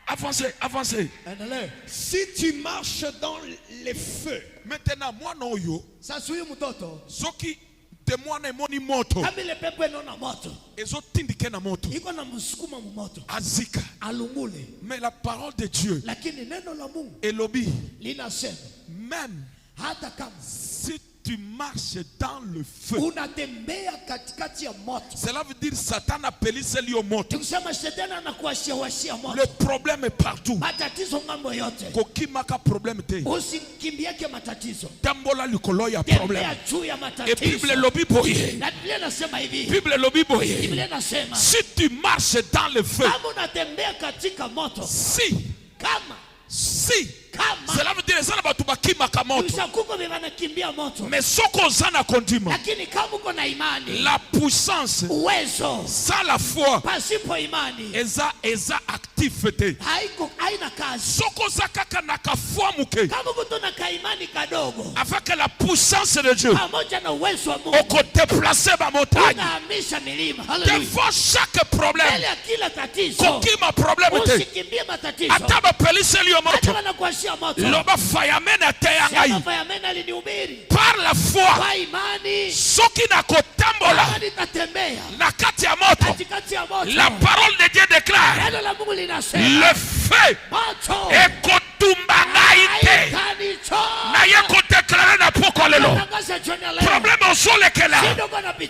Avancez, avancez. Si tu marches dans les feux, Maintenant, moi non yo. Sasa huyu mtoto. Soki temwana emoni moto. Kama ile pepo inaona moto. Ezo tindike na moto. Iko na msukuma moto. Azika. Alungule. Mais la parole de Dieu. Lakini neno la Mungu. Elobi. Linasema. Même. Hata kama. Si tu marches dans le feu. Unatembea katikati ya moto. Cela veut dire Satan appelle celui au moto. Tukisema shetani anakuashia washia moto. Le problème est partout. Matatizo mambo yote. Kokimaka problème te. Usikimbieke matatizo. Tambola likolo ya problème. Tembea juu ya matatizo. Et Bible lobi boye. Na Biblia inasema hivi. Bible lobi boye. Biblia inasema. Si tu marches dans le feu. Kama unatembea katika moto. Si. Cela veut dire ça na batu bakimaka moto. Ushakuko banakimbia moto. Mais soko zana kondima. Lakini kama uko na imani. La puissance. Uwezo. Sans la foi. Pasipo imani. Eza actif te. Haina kazi. Soko zakaka na kafua muke. Kama uko na kaimani kadogo. Avec la puissance de Dieu. Pamoja na uwezo wa Mungu. Oko déplacer ba montagne. Unahamisha milima. Hallelujah. Devant chaque problème. Mbele ya kila tatizo. Kokima problème te. Usikimbie matatizo. Ataba pelise liyo moto. Hata wanakuashia moto. Loba fayamena te yangai. Sema fayamena alinihubiri. Par la foi. Kwa imani. Soki na kotambola. Kama nitatembea. Na kati ya moto. Katikati ya moto. La parole de Dieu déclare. Neno la Mungu linasema. Le feu. Moto. Ekotumbangai te. Na yeko déclarer na poko lelo. Problème osolekela.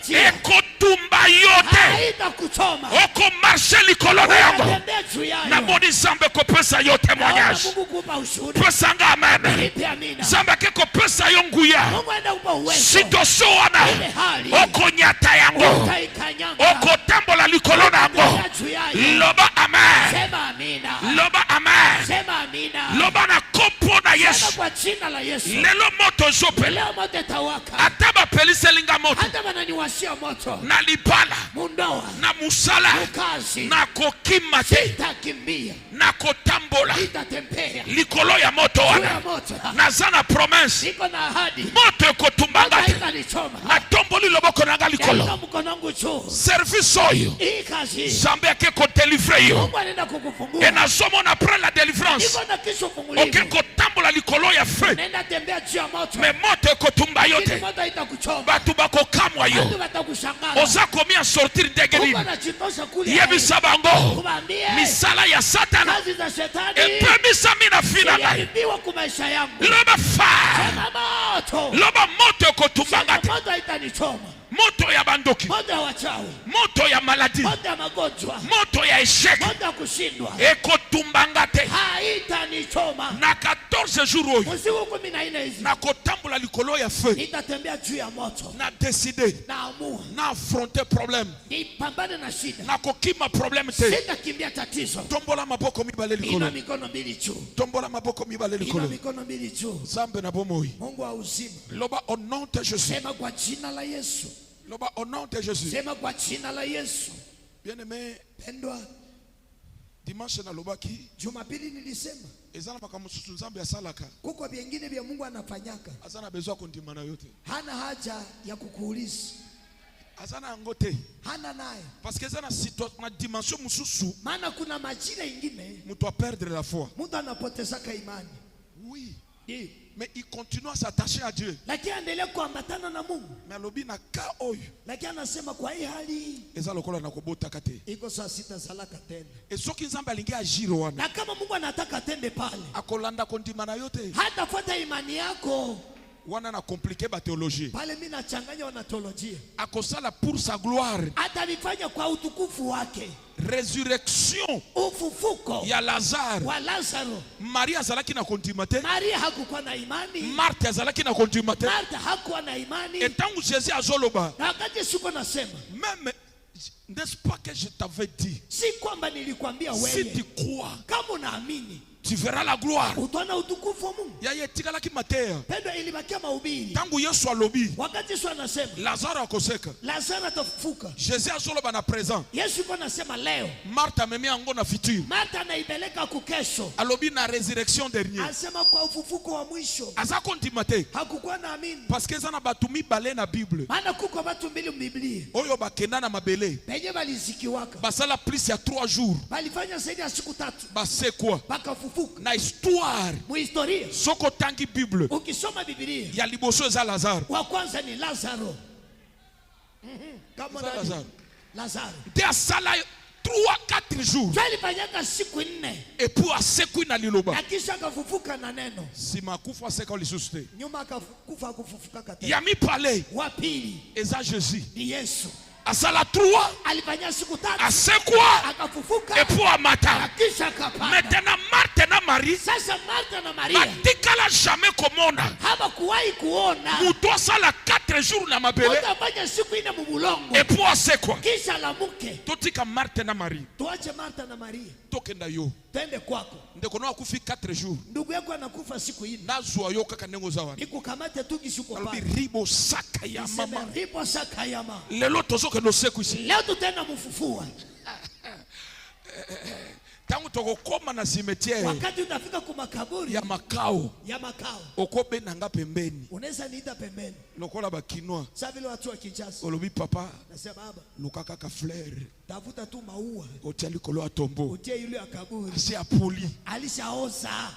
Ekotumba yote. Haitakuchoma. Oko marche likolo na yango. Unatembea juu yayo. Na bodi zambe ko pesa yo témoignage. Mungu kupa ushuhuda. Pesa nga amen. Nipe amina. Zambe ke ko pesa yo nguya. Mungu enda kupa uwezo. Sitoso wana. Ile hali. Oko nyata yango. Utaikanyanga. Oko tambola likolo na yango. Loba amen. Sema amina. Loba amen. Sema amina. Loba na kopo na Yesu. Sema kwa jina la Yesu. Lelo moto zope. Leo moto tawaka. Ataba pelise linga moto. Hata wananiwashia moto. Na lipala. Mundoa. Na musala. Mukazi. Na kokima te. Sitakimbia. Na kotambola. Nitatembea. Likolo ya moto wana. Na zana promesse. Niko na ahadi. Moto ekotumbanga te. Na tomboli loboko nanga likolo. Service oyo. Zambe ake ko délivrer yo. Et na somo na prendre la délivrance. Oke ko tambola likolo ya feu. Mais moto ekotumba yo te. Batu bako kamwa yo. Oza komi a sortir ndenge nini. Yebisa bango. Misala ya Satan. Epemisa mina fina ngai. Loba fa. Loba moto ekotumbanga te. Moto ya bandoki. Moto ya maladie. Moto ya échec. Ekotumbanga te. Na 14 jours oyo. Na kotambola likolo ya feu. Na décider. Na affronter problème. Na kokima problème te. Tombola maboko mibale likolo. Tombola maboko mibale likolo. Zambe na bomoi. Loba au nom de Jésus. Loba au nom de Jésus. Bien-aimé, Dimanche na lobaki. Jumapili nilisema. Ezana makamususu nzambe ya salaka. Kuko vingine vya Mungu anafanyaka. Azana bezwa kundimana yote. Hana haja ya kukuuliza. Azana angote. Hana naye. Parce que zana na dimension mususu. Maana kuna majira ingine. Mtu a perdre la foi. Mtu anapotezaka imani. Oui. Ndio. Mais il continue à s'attacher à Dieu. Lakini endelea kuambatana na Mungu. Mais alobi na ka oyo. Lakini anasema kwa hii hali eza lokola na kobota kate. Iko saa sita salaka tena. Esoki nzambe alingi ajiro wana. Na kama Mungu anataka tende pale. Akolanda kondimana yote. Hata fuata imani yako. Wana na compliquer ba théologie. Pale mimi nachanganya wana teolojia. Akosala pour sa gloire. Atalifanya kwa utukufu wake. Résurrection. Ufufuko. Ya Lazare. Wa Lazaro. Maria azalaki na kondimate. Maria hakukuwa na imani. Martha azalaki na kondimate. Martha hakuwa na imani. Etangu Jésus azoloba. Na wakati Yesu anasema. Même n'est-ce pas que je t'avais dit? Si kwamba nilikwambia wewe. Si tu crois. Kama unaamini. Tu verras la gloire. Utaona utukufu wa Mungu. Yeye tikala ki matea. Pendo ilibakia mahubiri. Tangu Yesu alobi. Wakati Yesu anasema. Lazaro akoseka. Lazaro atafufuka. Jésus azoloba na présent. Yesu yuko anasema leo. Martha amemia ango na futur. Martha anaibeleka kukesho. Alobi na résurrection dernier. Anasema kwa ufufuko wa mwisho. Azako ndimate. Hakukuwa na amini. Parce que zana batumi bale na Bible. Maana kuko watu mbili mbiblia. Oyo bakenda na mabele. Benye balizikiwaka. Basala plus ya 3 jours. Balifanya zaidi ya siku 3. Base quoi? Bakafufuka. Na histoire. Muhistoria. Soko tangi Bible. Ukisoma Biblia. Ya liboso eza Lazaro. Wa kwanza ni Lazaro. Kama Lazaro. Lazaro. Te asala 3-4 jours. Alifanyaka siku 4. Et puis aseku na liloba. Na kisha akafufuka na neno. Si makufa seka ulisuste. Nyuma akakufa kufufuka kata. Yami pale. Wa pili. Eza Jésus. Ni Yesu. Asala 3. Alifanya siku 3. Asekwa. Akafufuka. Et puis amata. Kisha akapanda. Maintenant Marthe na Marie. Sasa Martha na Maria. Batikala jamais komona. Haba kuwahi kuona. Mutu asala 4 jours na mabele. Utafanya siku 4 mumulongo. Et puis asekwa. Kisha la mke. Totika Marthe na Marie. Tuache Martha na Maria. Tokenda yo. Twende kwako. Ndeko na kufi 4 jours. Ndugu yako anakufa siku 4. Nazwa yo kaka nengo zawana. Nikukamate tu kishuko pale. Ribo saka ya mama. Ribo saka ya mama. Lelo tozoke no seku isi. Leo tutaenda mfufua. Tangu tokokoma na cimetière. Wakati utafika kwa makaburi ya makao. Ya makao. Okobe nanga pembeni. Unaweza niita pembeni. Lokola bakinwa. Sasa vile watu wa Kinshasa. Olobi papa. Nasema baba. Lukaka ka fleur. Tafuta tu maua. Otia likolo atombo. Utie yule akaburi. Asi apoli. Alishaoza.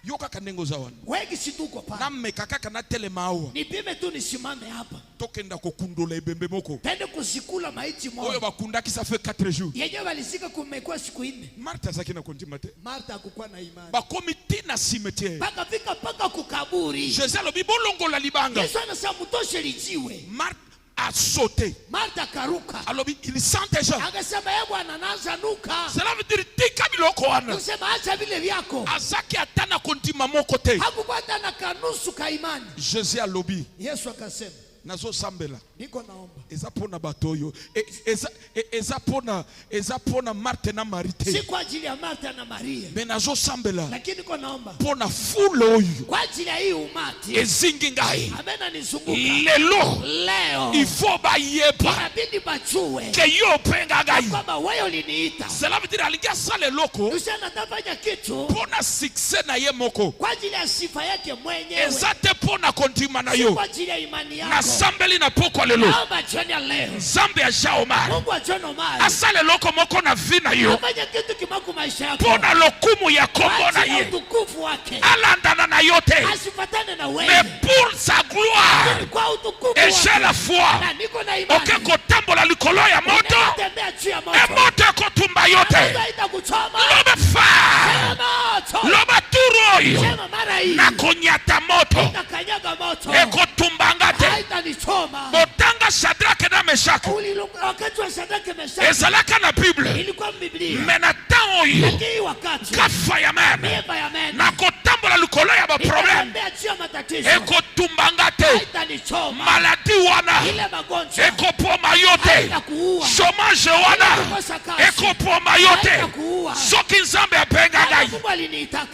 Yoka kanengo zawana. Wengi situko pa. Na mmekaka kana tele maua. Nipime tu nisimame hapa. Tokenda kokundola ebembe moko. Tende kusikula maiti moja. Oyo bakundaki ça fait 4 jours. Yenyewe walisika kumekuwa siku 4. Martha zaki na kondimate. Martha hakukuwa na imani. Bakomiti na cimetière. Bakafika paka kukaburi. Jésus alobi bolongo la libanga. Yesu anasema mtoshe lijiwe. Martha a sauté. Martha karuka. Alobi il sent déjà. Akasema yeye bwana anaanza nuka. Cela veut dire tika biloko wana. Kusema acha vile vyako. Azaki atana kondima moko te. Hakupata na kanusu ka imani. Jésus alobi. Yesu akasema nazo sambela. Niko naomba. Eza pona batoyo. Eza pona Marthe na Marie te. Si kwa ajili ya Martha na Maria. Mais nazo sambela. Lakini niko naomba. Pona foule oyo. Kwa ajili ya hii umati. Ezingi ngai. Amena nizunguka. Leo. Il faut bayepa. Inabidi bachue. Que yo penga ngai. Kama wewe uliniita. Cela veut dire alingia sale loko. Usana tafanya kitu. Pona succès na ye moko. Kwa ajili ya sifa yake mwenyewe. Ezate pona kondima na yo. Kwa ajili ya imani yako. Na sambeli na poko lelo. Naomba jioni ya leo. Zambe ya Jaomar. Mungu wa John Omar. Asale loko moko na vina yo. Afanya kitu kimako maisha yako. Pona lokumu ya kombo na ye. Utukufu wake. Alandana na yote. Asifatane na wewe. Mais pour sa gloire. Kwa utukufu wake. Et j'ai la foi. Na niko na imani. Oke kotambola likolo ya moto. Tembea juu ya moto. E moto kotumba yote. Lobe fa. Lobe turo yo. Na konyata moto. E kotumbanga te. Botanga Shadrach na Meshach. Ezalaka na Bible. Menatan oyo. Kafa ya meme. Na kotambola likolo ya ba problème. E kotumbanga te. Maladi wana. E kopoma yote. Chômage wana. E kopoma yote. Soki nzambe apenga ngai.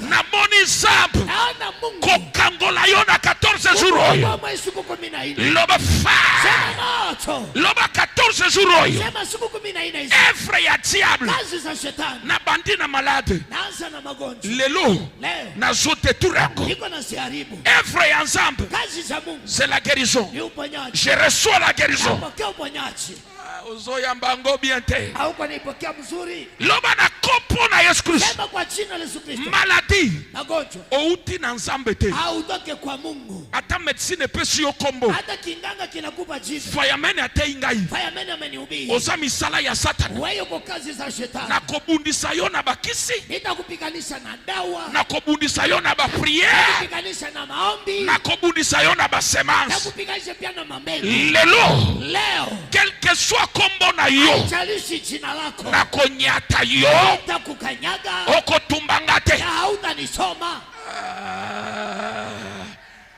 Na moni nzambe. Kokangola yo na 14 jours. oyo. Loba fire. Loba 14 jours oyo. Evre ya diable. Na bandi na malade. Lelo. Na zote turango. Evre ya nzambe. C'est la guérison. Je reçois la guérison. Uzoyamba ngo biente. Loba na kopo na Yesu Kristo. Maladie. Outi na nzambe te. Ata medicine pesi yo kombo. Fayamene ate ingai. Oza misala ya Satan. Na kobundisa yo na bakisi. Na kobundisa yo na ba prière. Na kobundisa yo na ba semence. Lelo. Quel que soit kombo na yo. Na konyata yo. Okotumbanga te.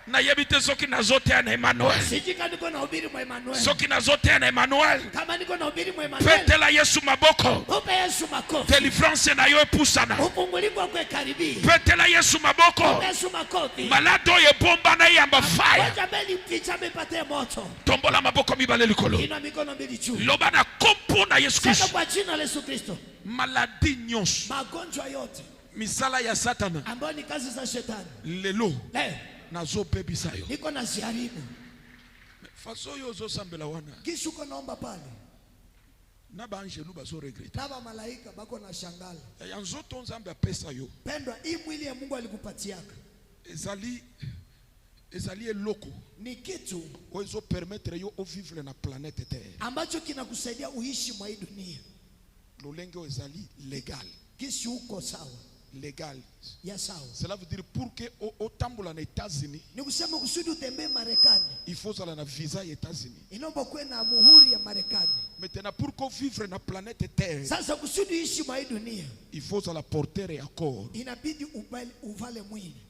Na yebite soki na zote ya Emmanuel. Soki na zote ya Emmanuel. Petela Yesu maboko. Delivrance na yo epusana. Petela Yesu maboko. Malado ye bomba na yamba fire. Tombola maboko mibale likolo. Loba na kompo na Yesu Kristo. Maladi nyonso. Misala ya Satana. Lelo. Nazo bebisa yo. Niko na ziharibu. Faso yo zo sambela wana. Kisha uko naomba pale. Na ba angelu bazo regrete. Na ba malaika bako na shangala. Ya nzoto nzambe apesa yo. Pendwa, hii mwili ya Mungu alikupatiaka. Ezali eloko. Ni kitu ozo permettre yo o vivre na planète Terre. Ambacho kinakusaidia uishi mwa hii dunia. Lolenge ezali legal. Kisha uko sawa. Légal. Cela veut dire pour que au tambola aux États-Unis, il faut aller na visa aux États-Unis. Maintenant pour qu'on vive na planète Terre, il faut aller porter un corps.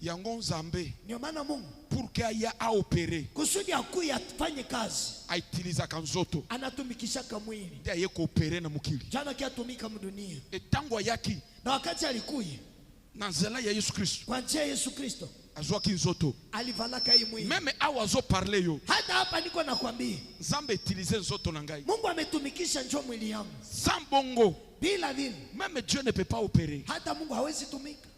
Yangon Zambé pour qu'il y ait à opérer, à utiliser kanzoto, à y opérer na mukili. Et tango yaki na wakati alikuya na nzela ya Yesu Kristo, kwa njia ya Yesu Kristo azwa kinzoto, alivalaka hii mwili. Meme awazo parle yo, hata hapa niko nakwambia Nzambe utilize nzoto na ngai. Mungu ametumikisha njoo mwili yangu sans bongo, bila vile. Même Dieu ne peut pas opérer. Hata Mungu hawezi tumika.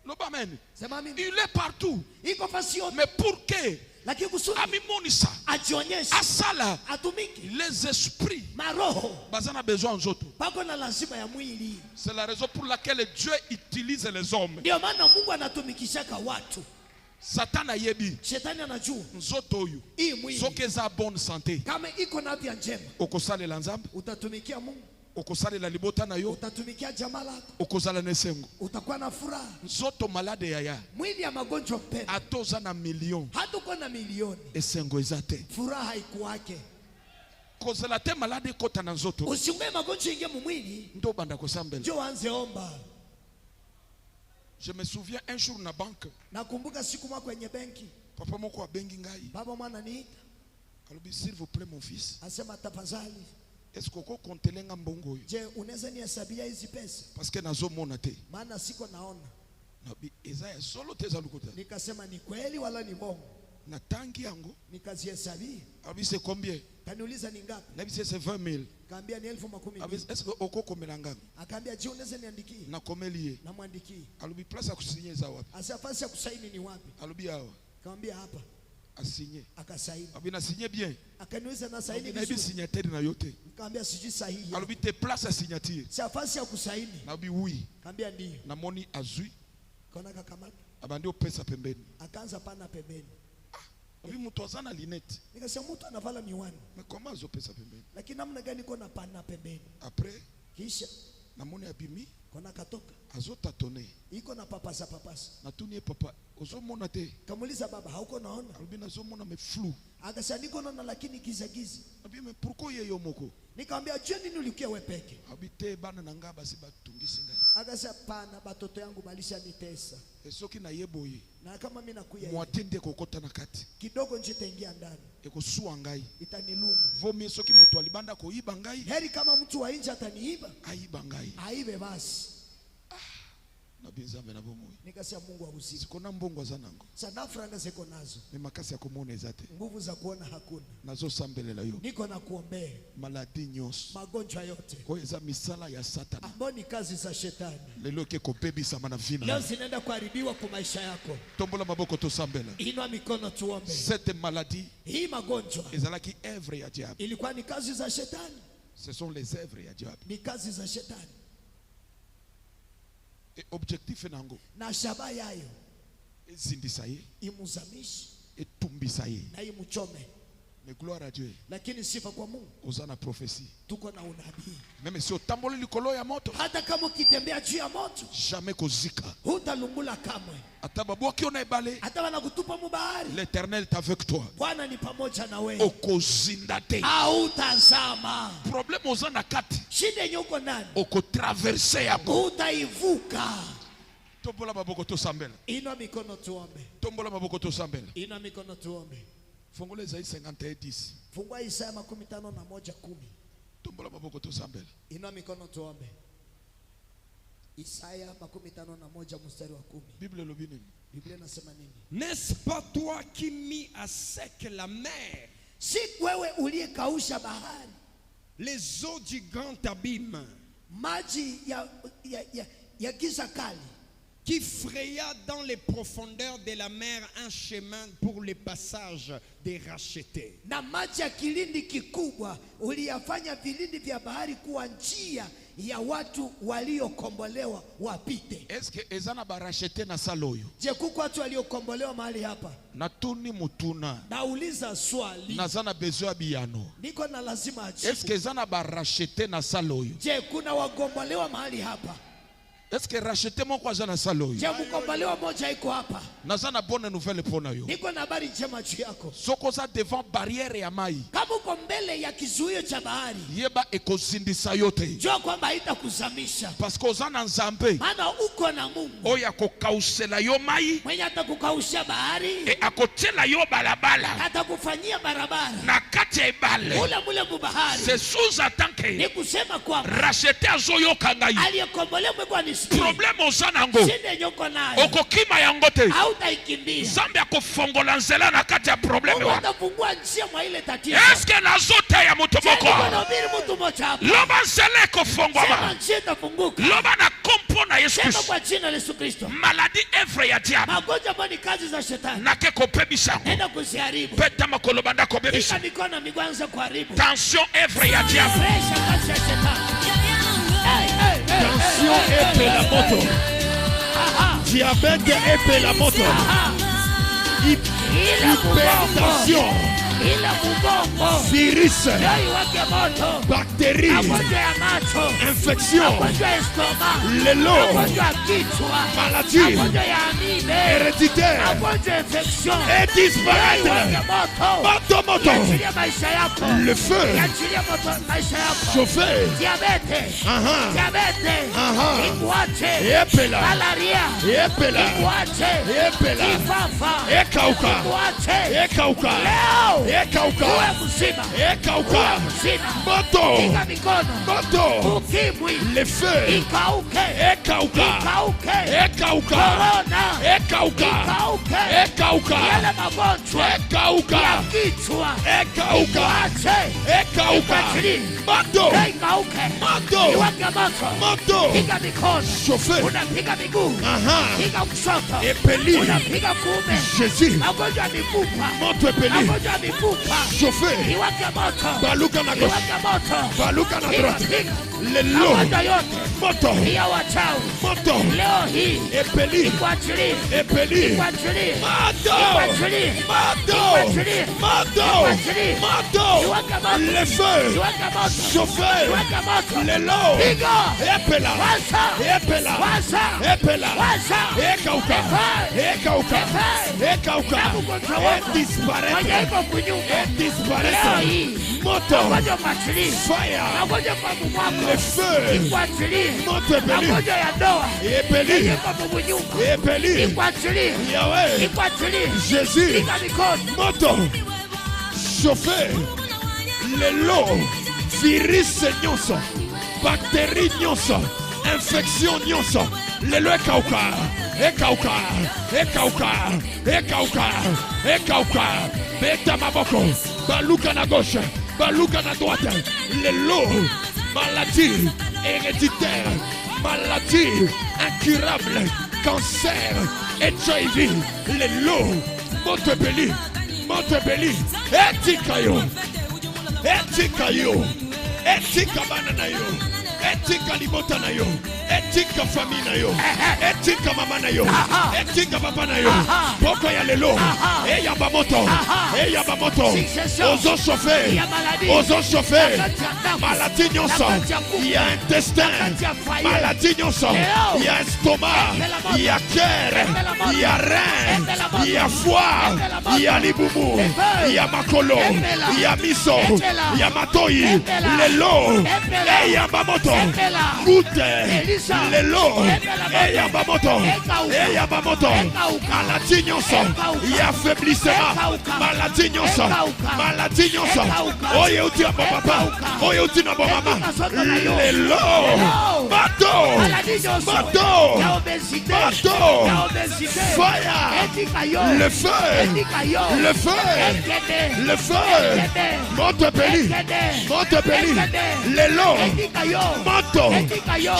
Loba amen. Sema amen. Il est partout. Iko fasi yote. Mais pour que lakini kusudi amimonisa ajionyeshe asala atumiki les esprits maroho bazana besoin nzoto bako na lazima ya mwili. C'est la raison pour laquelle Dieu utilise les hommes. Ndio maana Mungu anatumikishaka watu. Satana yebi, shetani anajua nzoto oyo hii mwili soke za bonne santé, kama iko na afya njema, okosala Nzambe, utatumikia Mungu. Okosala libota na yo, utatumikia jamaa lako, okozala nesengo, utakuwa na furaha. Nzoto malade yaya, mwili ya magonjwa mpenda, atoza na million, hata uko na milioni, esengo ezate, furaha haikuwake. Kozala te malade kota na nzoto, usiumwe magonjwa ingie mwili, ndo banda kosambela, njoo anze omba. Je me souviens un jour na banque, nakumbuka siku moja kwenye benki, papa moko abengi ngai, baba mwana niita, alobi s'il vous plaît mon fils, asema tafadhali, est-ce que uko kontelenga mbongo yo? Je, unaweza nihesabia hizi pesa? Parce que nazo mona te. Maana siko naona. Nabi ezaya solo te zalukuta. Nikasema ni kweli wala ni bongo? Na tangi yango. Nikazihesabia. Abi c'est combien? Kaniuliza ni ngapi? Nabi c'est 20 000. Kaambia ni 10,000. Abi est-ce que uko komelanga? Akaambia je, unaweza niandikie? Na komelie. Na mwandikie. Alubi place ya kusinye za wapi? Asa fasi ya kusaini ni wapi? Alubi hawa. Kaambia hapa. Asinye. Akasaini. Abi na signer bien. Akaniuliza na saini vizuri. Nabi signature na yote. Kaambia sijui sahihi. Alubi te place ya signature. Si fasi ya kusaini. Nabi oui. Kaambia ndio. Na moni azui. Kaona kakamata. Abandio pesa pembeni. Akaanza pana pembeni. Abi mtu azana linete. Nikasema mtu anavala miwani. Mais comment zo pesa pembeni? Lakini namna gani kona pana pembeni? Après, kisha na moni abimi. Kona katoka. Azota tone. Iko na papasa papasa. Na tunie papa, ozo mona te. Kamuliza baba, hauko naona? Alubi na zo mona me flou. Akasema niko naona lakini giza giza. Abi mais pourquoi yeyo moko? Nikamwambia je, nini ulikia wewe peke? Abi te bana nanga basi batungisi ngai. Akasema pana batoto yangu balisha nitesa. Esoki na yeboye. Na kama mimi nakuya mwatende kokota na kati. Kidogo nje taingia ndani. Eko suwa ngai. Itanilumu. Vomi soki mtu alibanda koiba ngai. Heri kama mtu wa nje ataniiba. Aiba ngai. Aibe basi. Na Nikasema Mungu wa usiku. Sikona mbongo zanango. Sana franga ziko nazo. Makasi ya kumwona zate. Nguvu za kuona hakuna. Nazo sambelela yo. Niko na kuombea. Maladi nyos. Magonjwa yote. Kwa eza misala ya Satan. Ambao ni kazi za shetani. Lelo ke kopebisa mana vina. Leo zinaenda kuharibiwa kwa maisha yako. Tombola maboko to sambela. Inua mikono tuombe. Cette maladie. Hii magonjwa. Ezalaki œuvre ya diable. Ilikuwa ni kazi za shetani. Ce sont les œuvres ya diable. Ni kazi za shetani. Et objectif nango. Na shaba yayo. Ezindisa ye. Imuzamishi. Etumbisa ye. Na imuchome. Mais gloire à Dieu. Lakini sifa kwa Mungu. Ozana prophétie. Tuko na unabii. Même si otamboli likolo ya moto. Hata kama ukitembea juu ya moto. Jamais kozika. Hutalungula kamwe. Hata babu akiona ebale. Hata wanakutupa mubahari. L'Éternel est avec toi. Bwana ni pamoja na wewe. Okozindate. Hautazama. Problème ozana kati. Shida yenye uko ndani. Oko traverser yako. Hutaivuka. Tombola maboko to sambela. Inua mikono tuombe. Tombola maboko to sambela. Inua mikono tuombe. Fungula Isaïe 51:10. Fungua Isaya 51:10. Tombola maboko to sambela. Inua mikono tuombe. Isaya 51 mstari wa 10. Bible lobi nini? Biblia inasema nini? N'est-ce pas toi qui mis à sec la mer, Si wewe uliyekausha bahari, les eaux du grand abîme, maji ya giza kali, qui fraya dans les profondeurs de la mer un chemin pour le passage des rachetés. na maji ya kilindi kikubwa uliyafanya vilindi vya bahari kuwa njia ya watu waliokombolewa wapite. Est-ce que ezana barachete na saloyo? Je, kuko watu waliokombolewa mahali hapa? Natuni mutuna. Nauliza swali. Nazana besoin ya biyano. Niko na lazima ajibu. Est-ce que ezana barachete na saloyo? Je, kuna wakombolewa mahali hapa? Est-ce que racheter mon kwa zana saloyo? Je, mkombolewa moja iko hapa? Nazana bonne nouvelle pona yo. Niko na habari njema juu yako. Soko za devant barrière ya mai. Kama uko mbele ya kizuio cha bahari, Yeba ekozindisa yote. jua kwamba haitakuzamisha. Parce que ozana nzambe. Maana uko na Mungu. Oya kokausela yo mai. Mwenye atakukausha bahari. E akotela yo balabala. Atakufanyia barabara. Na kati ya ibale. Mule mubahari. C'est sous-atanke. Ni kusema kwamba Racheter azoyo kangai. aliyekombolewa mwekwa ni Problème ozanango. shida nyoko nayo. Okokima yango te. Hautaikimbia. Zambi akofongola nzela na kati ya problème Mungu wa. atafungua njia mwa ile tatizo. Est-ce que nazote ya mtu moko? Mtu mmoja hapa. Loba nzela kofongwa Sema ma. njia itafunguka. Loba na kompo na Yesu Sema Kristo. kwa jina la Yesu Kristo. Maladie œuvre ya diable. Magonjwa ambayo ni kazi za shetani. Na ke kopebisa. Nenda kuziharibu. Peta makolo banda kobebisa. Pika mikono miguu anza kuharibu. Tension œuvre ya diable. Pressure kazi ya shetani. Tension et la moto. Diabète et la moto. Hypertension. Virus. Bactéries. Infection. L'élo. Maladie. Héréditaire. Et disparaître. Moto. Le feu. Chauffer. Epela. Epela. Epela. Ekauka. Ekauka. Ekauka. Ekauka. Moto. Moto. Le feu. Ekauka. Ekauka. Ekauka. Ekauka. Ekauka. Ekauka. Ekauka. Moto. Moto. Moto. Chauffer. Unapiga miguu. Piga kushoto. Epeli. Unapiga kuume. Jésus. Magonjwa ya mifupa. Moto epeli. Magonjwa ya mifupa. Chauffer. Iwake moto. Baluka na gauche. Iwake moto. Baluka na droite. Piga. Lelo. Magonjwa yote. Moto. Pia wachawi. Moto. Leo hii. Epeli. Ikuachilie. Epeli. Ikuachilie. Moto. Ikuachilie. Moto. Ikuachilie. Moto. Ikuachilie. Moto. Iwake moto. Le feu. Iwake moto. Chauffer. Iwake moto. Lelo. Piga. Epela. Washa. Epela. Washa. Epela. Washa. Ekauka. Ekauka. Ekauka. Et disparaître. Moja iko kunyuma. Et Leo disparaître. hii. Moto. Magonjwa mwachilie. Fire. Magonjwa kwa mwako. Le feu. Ikuachilie. Moto epeli. Magonjwa ya ndoa. Epeli. Iko kunyuma. Epeli. Ikuachilie. Yahweh. Ikuachilie. Jésus. Piga mikono. Moto. Chauffer. Lelo. Virus nyonso. Bactéries nyonso. Infection nyonso. lelo ekauka, ekauka, ekauka, ekauka, ekauka. Beta maboko, baluka na gauche, baluka na droite. Lelo, maladie héréditaire, maladie incurable, cancer, HIV. Lelo, Montebelli, Montebelli, etikayo, etikayo, etika banana yo, etika libota na yo, etika famille na yo, etika mama na yo, etika papa na yo. Poko ya lelo, eya bamoto, eya bamoto. Ozo chauffer, ozo chauffer. Maladie nyonso, il y a intestin. Maladie nyonso, il y a estomac, il y a cœur, il y a rein, il y a foie, il y a libumu, il y a makolo, il y a miso, il y a matoi. Lelo, eya bamoto. Goûte, lelo, eya bamoto, eya bamoto. Maladie nyonso, il y a affaiblissement. Maladie nyonso, maladie nyonso. Oye uti abo papa, oye uti na bo mama. Lelo, bateau, bateau, bateau. Fire, le feu, le feu, le feu. Montebelli, Montebelli. Lelo, moto,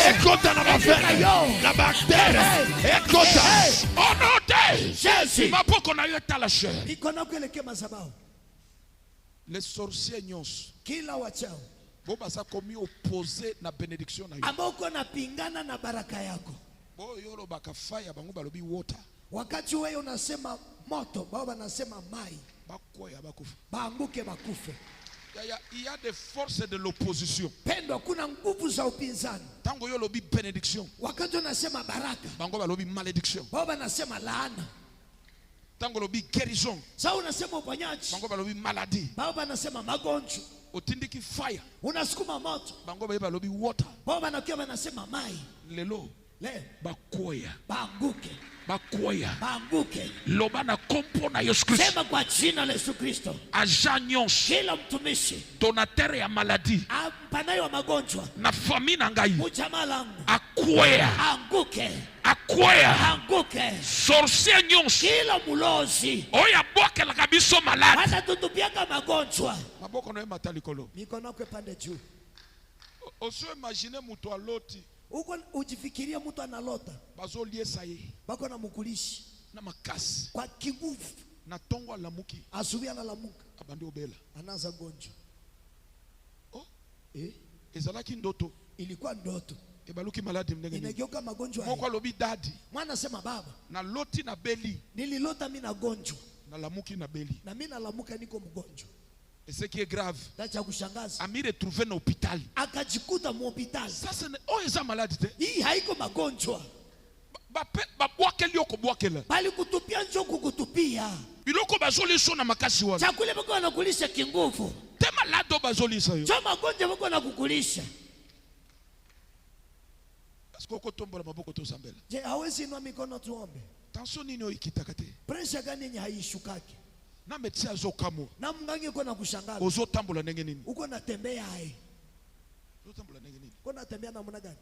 ekota na bafere, na bactère, ekota. Onote, Jésus. mapoko na yo etala chair. Ikona kuelekea mazabao. Les sorciers nyonso, Kila wachao bo baza komi opposé na bénédiction na yo. ambao uko napingana na baraka yako. Bo yolo baka fire bango balobi water. Wakati wewe unasema moto, baba anasema mai, Bakoya bakufa. baanguke bakufe. Il y a des forces de l'opposition. Pendo, kuna nguvu za upinzani. Tango yo lobi bénédiction, Wakati unasema baraka, bango balobi malédiction. baba anasema laana. Tango lobi guérison, Sasa unasema uponyaji, bango balobi maladie. baba anasema magonjwa. Otindiki fire, Unasukuma moto, bango balobi water. baba anasema mai. Lelo Leo bakoya, baanguke, bakoya. baanguke. Loba na kompo na Yesu Kristo. Sema kwa jina la Yesu Kristo. Agent nyonso, Kila mtumishi donateur ya maladie, ampanayo magonjwa, na famille na ngai, mjamaa langu akwea, anguke, akwea. anguke. Sorcier nyonso, Kila mulozi oya bokelaka biso malade. anatutupiaka magonjwa. Maboko na yo matalikolo. Mikono yako pande juu. Oso imagine mutu aloti, Uko ujifikiria mtu analota, bazo liesa ye, bako na mkulishi na makasi, kwa kiguvu, na tongo alamuki, asubuhi analamuka, abandi obela. anaanza gonjwa. Oh, Ezalaki ndoto, ilikuwa ndoto, ebaluki maladi mnenge nini. inageuka magonjwa. Moko alobi dadi, Mwana sema baba, na loti na beli, nililota mimi na gonjwa, na lamuki na beli. na mimi nalamuka niko mgonjwa. Et ce qui est grave, Tacha kushangaza, ami retrouvé na hôpital. akajikuta mu hospitali. Sasa oh eza maladi te. Hii haiko magonjwa, Ba bwakeli oko bwakela. bali kutupia njo kukutupia. Biloko bazoli so na makasi wana. Chakula bako nakulisha kinguvu, Te malado bazoli sa yo. jo magonjwa bako nakukulisha. Parce que okotombola maboko to sambela. Je, hawezi inua mikono tuombe? Tension nini oikitaka te. Pressure gani yenye haishukaki? Na médecin azokamo. Na mgangi uko na kushangaza, Ozo tambola ndenge nini? uko natembea hai, Ozo tambola ndenge nini? uko natembea namna gani?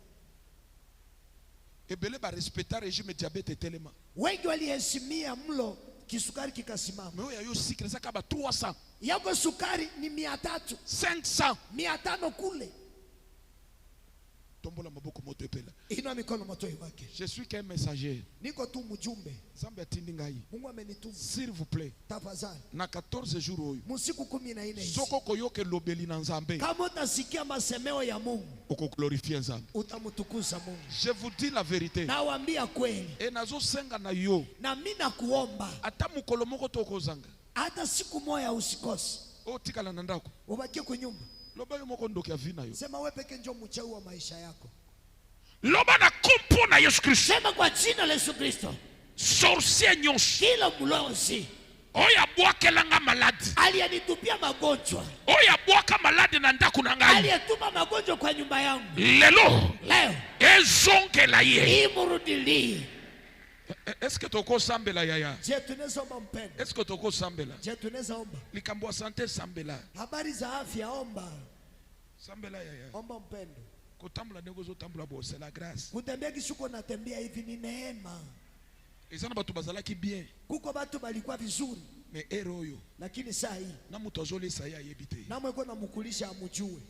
Ebele ba respecter régime diabète telema. Wengi waliheshimia mlo, kisukari kikasimama. Mais oya yo sikre saka ba 300, Yako sukari ni 300, 500. 500 kule. Tombola maboko moto epela. Inua mikono motoi wake. Je suis qu'un messager. Niko tu mjumbe, Zambe atindi ngai. Mungu amenituma. S'il vous plaît, Tafadhali, na 14 jours oyo. musiku 14 hizi, Soko koyoke lobeli na nzambe. kama utasikia masemeo ya Mungu, Oko glorifier nzambe. utamtukuza Mungu. Je vous dis la vérité. Nawaambia kweli, E nazo senga na yo. na mimi nakuomba Ata mukolo moko toko zanga. hata siku moja usikose, O tikala na ndako. ubakie kwa nyumba. Loba yo moko ndoki avina yo. Sema wewe peke ndio mchawi wa maisha yako. Loba na kompo na Yesu Kristo. Sema kwa jina la Yesu Kristo, Sorcier nyonso. kila mlozi Oya bwakelanga maladi. aliyenitupia magonjwa, Oya bwaka maladi na ndaku na ngai. aliyetuma magonjwa kwa nyumba yangu, Lelo. leo Ezongela ye. imurudilie. Est-ce que toko sambela yaya? Je, tunaweza omba mpendo? Est-ce que toko sambela? Je, tunaweza omba Likambo santé sambela. habari za afya? Omba, Sambela yaya. omba mpendo. c'est la grâce. Kutembea kishuko natembea hivi ni neema. Ezana batu bazalaki bien. Kuko batu balikuwa vizuri. Mais eroyo. Lakini saa hii. Na mtu azolesa ya yebite. Na mweko na mkulisha amujue.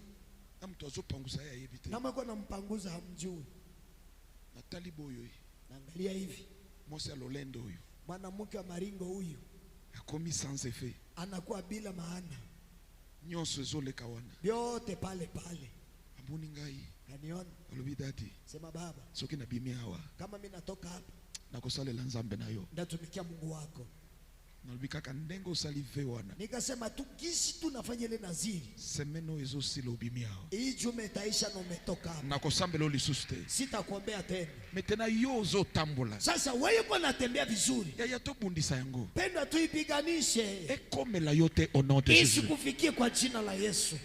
Na mtu azopanguza ya yebite. Na mweko na mpanguza hamjue. Na talibo yoy. Naangalia hivi. Mosi alolendo huyu. Mwanamke wa maringo huyu. Akomi sans effet. Anakuwa bila maana. Nyonso zole kawana. Yote pale pale. Amuni ngai. Kaniona. Olobi dadi. Sema baba. Soki na bimi hawa. Kama mimi natoka hapa. Nakosalela nzambe nayo. Ndatumikia Mungu wako. Nalibikaka ndengo salive wana. Nikasema tu kisi tunafanya ile naziri. Semeno ezo silo bimi hawa. Hii jume itaisha na umetoka hapa. Nakosambelo lisuste. Sitakuombea tena. Metena yozo tambola. Sasa wewe uko natembea vizuri. Ya to bundisa yango. Penda tuipiganishe. Ekomela yote au nom de Jésus. Isikufikie kwa jina la Yesu.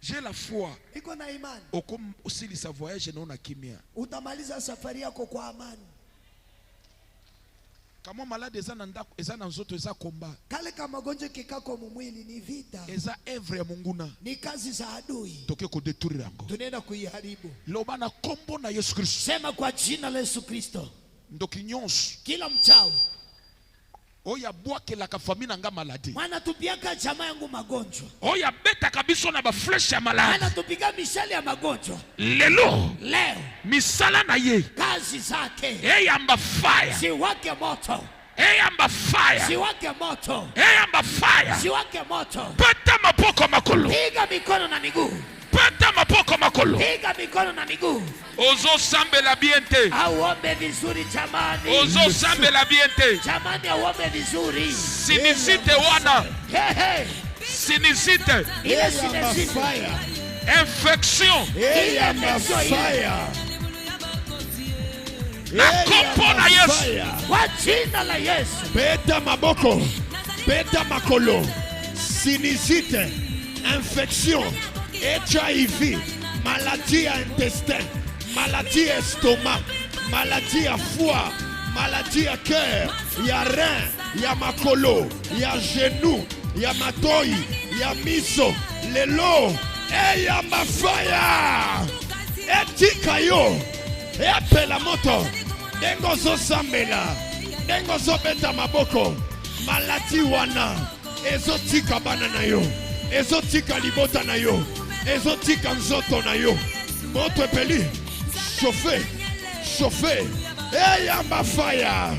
J'ai la foi. Iko na imani. Okom usili sa voyage na kimia. Utamaliza safari yako kwa amani. Kama malade eza na nzoto eza komba. Kale kama magonjwa kikako mwili ni vita. Eza evre ya munguna. Ni kazi za adui. Toke ko détruire yango. Tunaenda kuiharibu. Loba na kombo na Yesu Kristo. Sema kwa jina la Yesu Kristo. Ndoki nyonso. Kila mchawi. Oya bwake la kafamina nga maladi. Mwana tupiaka jamaa yangu magonjwa. Oya beta kabiso na ba flesh ya maladi. Mwana tupiga mishale ya magonjwa. Lelo. Leo. Misala na ye. Kazi zake. Eyamba fire. Si wake moto. Eyamba fire. Si wake moto. Eyamba fire. Si wake moto. Peta mapoko makolo. Piga mikono na miguu. Peta mapoko makolo. Piga mikono na miguu. Ozo sambe la biente. Auombe vizuri jamani. Ozo sambe la biente. Jamani auombe vizuri. Sinisite wana. Hey. Sinisite. Ile sinisite. Infection. Fire. Na kompo na Yesu. Kwa jina la Yesu. Beta maboko. Beta makolo. Sinusite. Infection. HIV. Maladie à intestin. Maladie à estomac. Maladie à foie. Maladie à cœur. Ya rein. Ya makolo. Ya genou. Ya matoi. Ya miso. Lelo. Ya mafaya. Etika yo. Epela moto. Dengo zo sambela. Dengo zo beta maboko. Maladi wana. Ezotika banana yo. Ezotika libota na yo. Ezotika nzoto na yo. Moto epeli. Chauffe. Chauffe. Eyamba fire.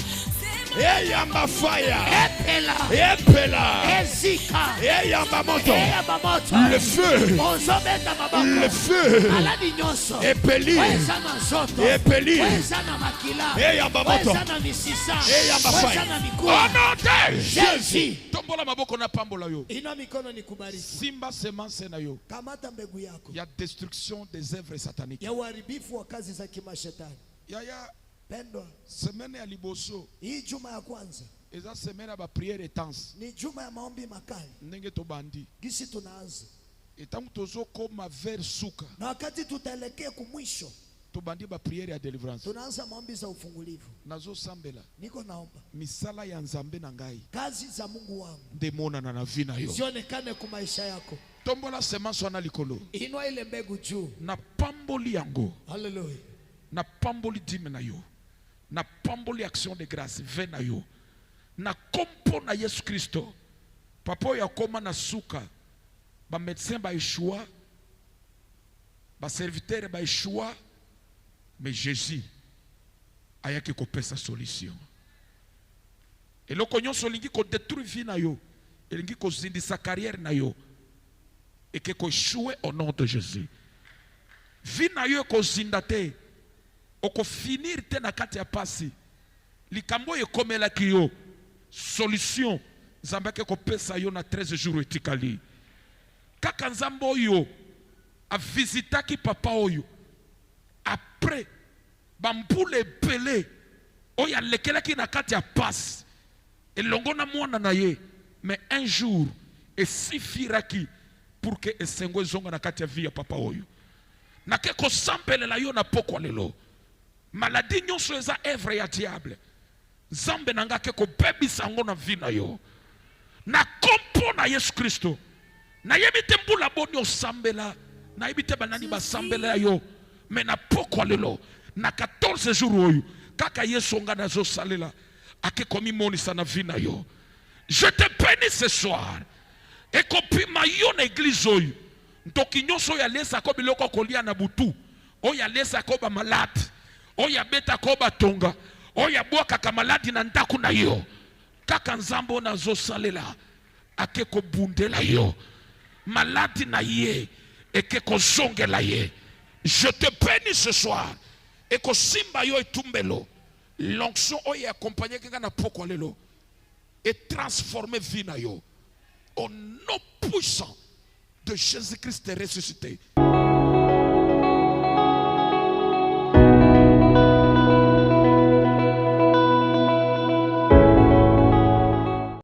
Eyamba fire. Epela. Epela. Ezika. Eyamba moto. Eyamba moto. Le feu. Ozobeta maboko. Le feu. Maladi nyonso. Epeli. Weza na nzoto. Epeli. Weza na makila. Eyamba moto. Weza na misisa. Eyamba fire. Weza na miguu. Onote. Jésus. Tombola maboko na pambola yo. Ina mikono nikubariki. Simba semence na yo. Kamata mbegu yako. Ya destruction des œuvres sataniques. Ya uharibifu wa kazi za kimashetani. Yaya. Pendwa. Semaine ya liboso. Hii juma ya kwanza. Eza semaine ba prière intense. Ni juma ya maombi makali. Ndenge to bandi. Gisi tunaanza. Etangu tozo koma vers suka. Na wakati tutaelekea kumwisho. To bandi ba prière ya délivrance. Tunaanza maombi za ufungulivu. Nazo sambela. Niko naomba. Misala ya nzambe na ngai. Kazi za Mungu wangu. Ndemona na vina yo. Zionekane kwa maisha yako. Tombola semence wana likolo. Inua ile mbegu juu. Na pamboli yango. Hallelujah. Na pamboli dime na yo. Na pamboli action de grâce ve na yo. Na kompo na Yesu Kristo. Papo ya koma na suka. Ba médecin ba Yeshua. Ba serviteur ba Yeshua. Mais Jésus ayaki ko pesa solution. Eloko nyonso lingi ko détruire vie na yo. Elingi ko zindisa carrière na yo. Et que ko échouer au nom de Jésus. Vie na yo ko zindate. Oko finir te na kati ya pasi. Likambo ye komela ki yo. Solution. Zambake ko pesa yo na 13 jours etikali. Kaka nzambo yo. A visitaki papa oyo. Après. Bambule pele. Oya lekela ki na kati ya pasi. Et longona mwana na ye. Mais un jour. Et sifiraki. Pour que esengo zonga na kati ya vie ya papa oyo. Na ke ko sampelela yo na pokwa lelo. Maladie nyonso eza evre ya diable. Zambe nanga ke ko bebisa ngo na vie na yo. Na kompo na Yesu Kristo. Na yebite mbula boni osambela na ibite banani basambela yo mais na poko lelo na 14 jours oyo kaka Yesu nga nazo salela ake komi monisa na vina yo. Je te bénis ce soir. Et kopima yo na église oyo ntoki nyonso ya lesa ko biloko kolia na butu oya lesa ko ba malade oya beta ko batonga oya boka ka maladi na ndaku na yo kaka nzambo nazo salela ake ko bundela yo maladi na ye eke ko zongela ye. Je te bénis ce soir et ko simba yo etumbelo l'onction oya accompagné kanga na poko lelo et transformer vie na yo au nom puissant de Jésus-Christ ressuscité.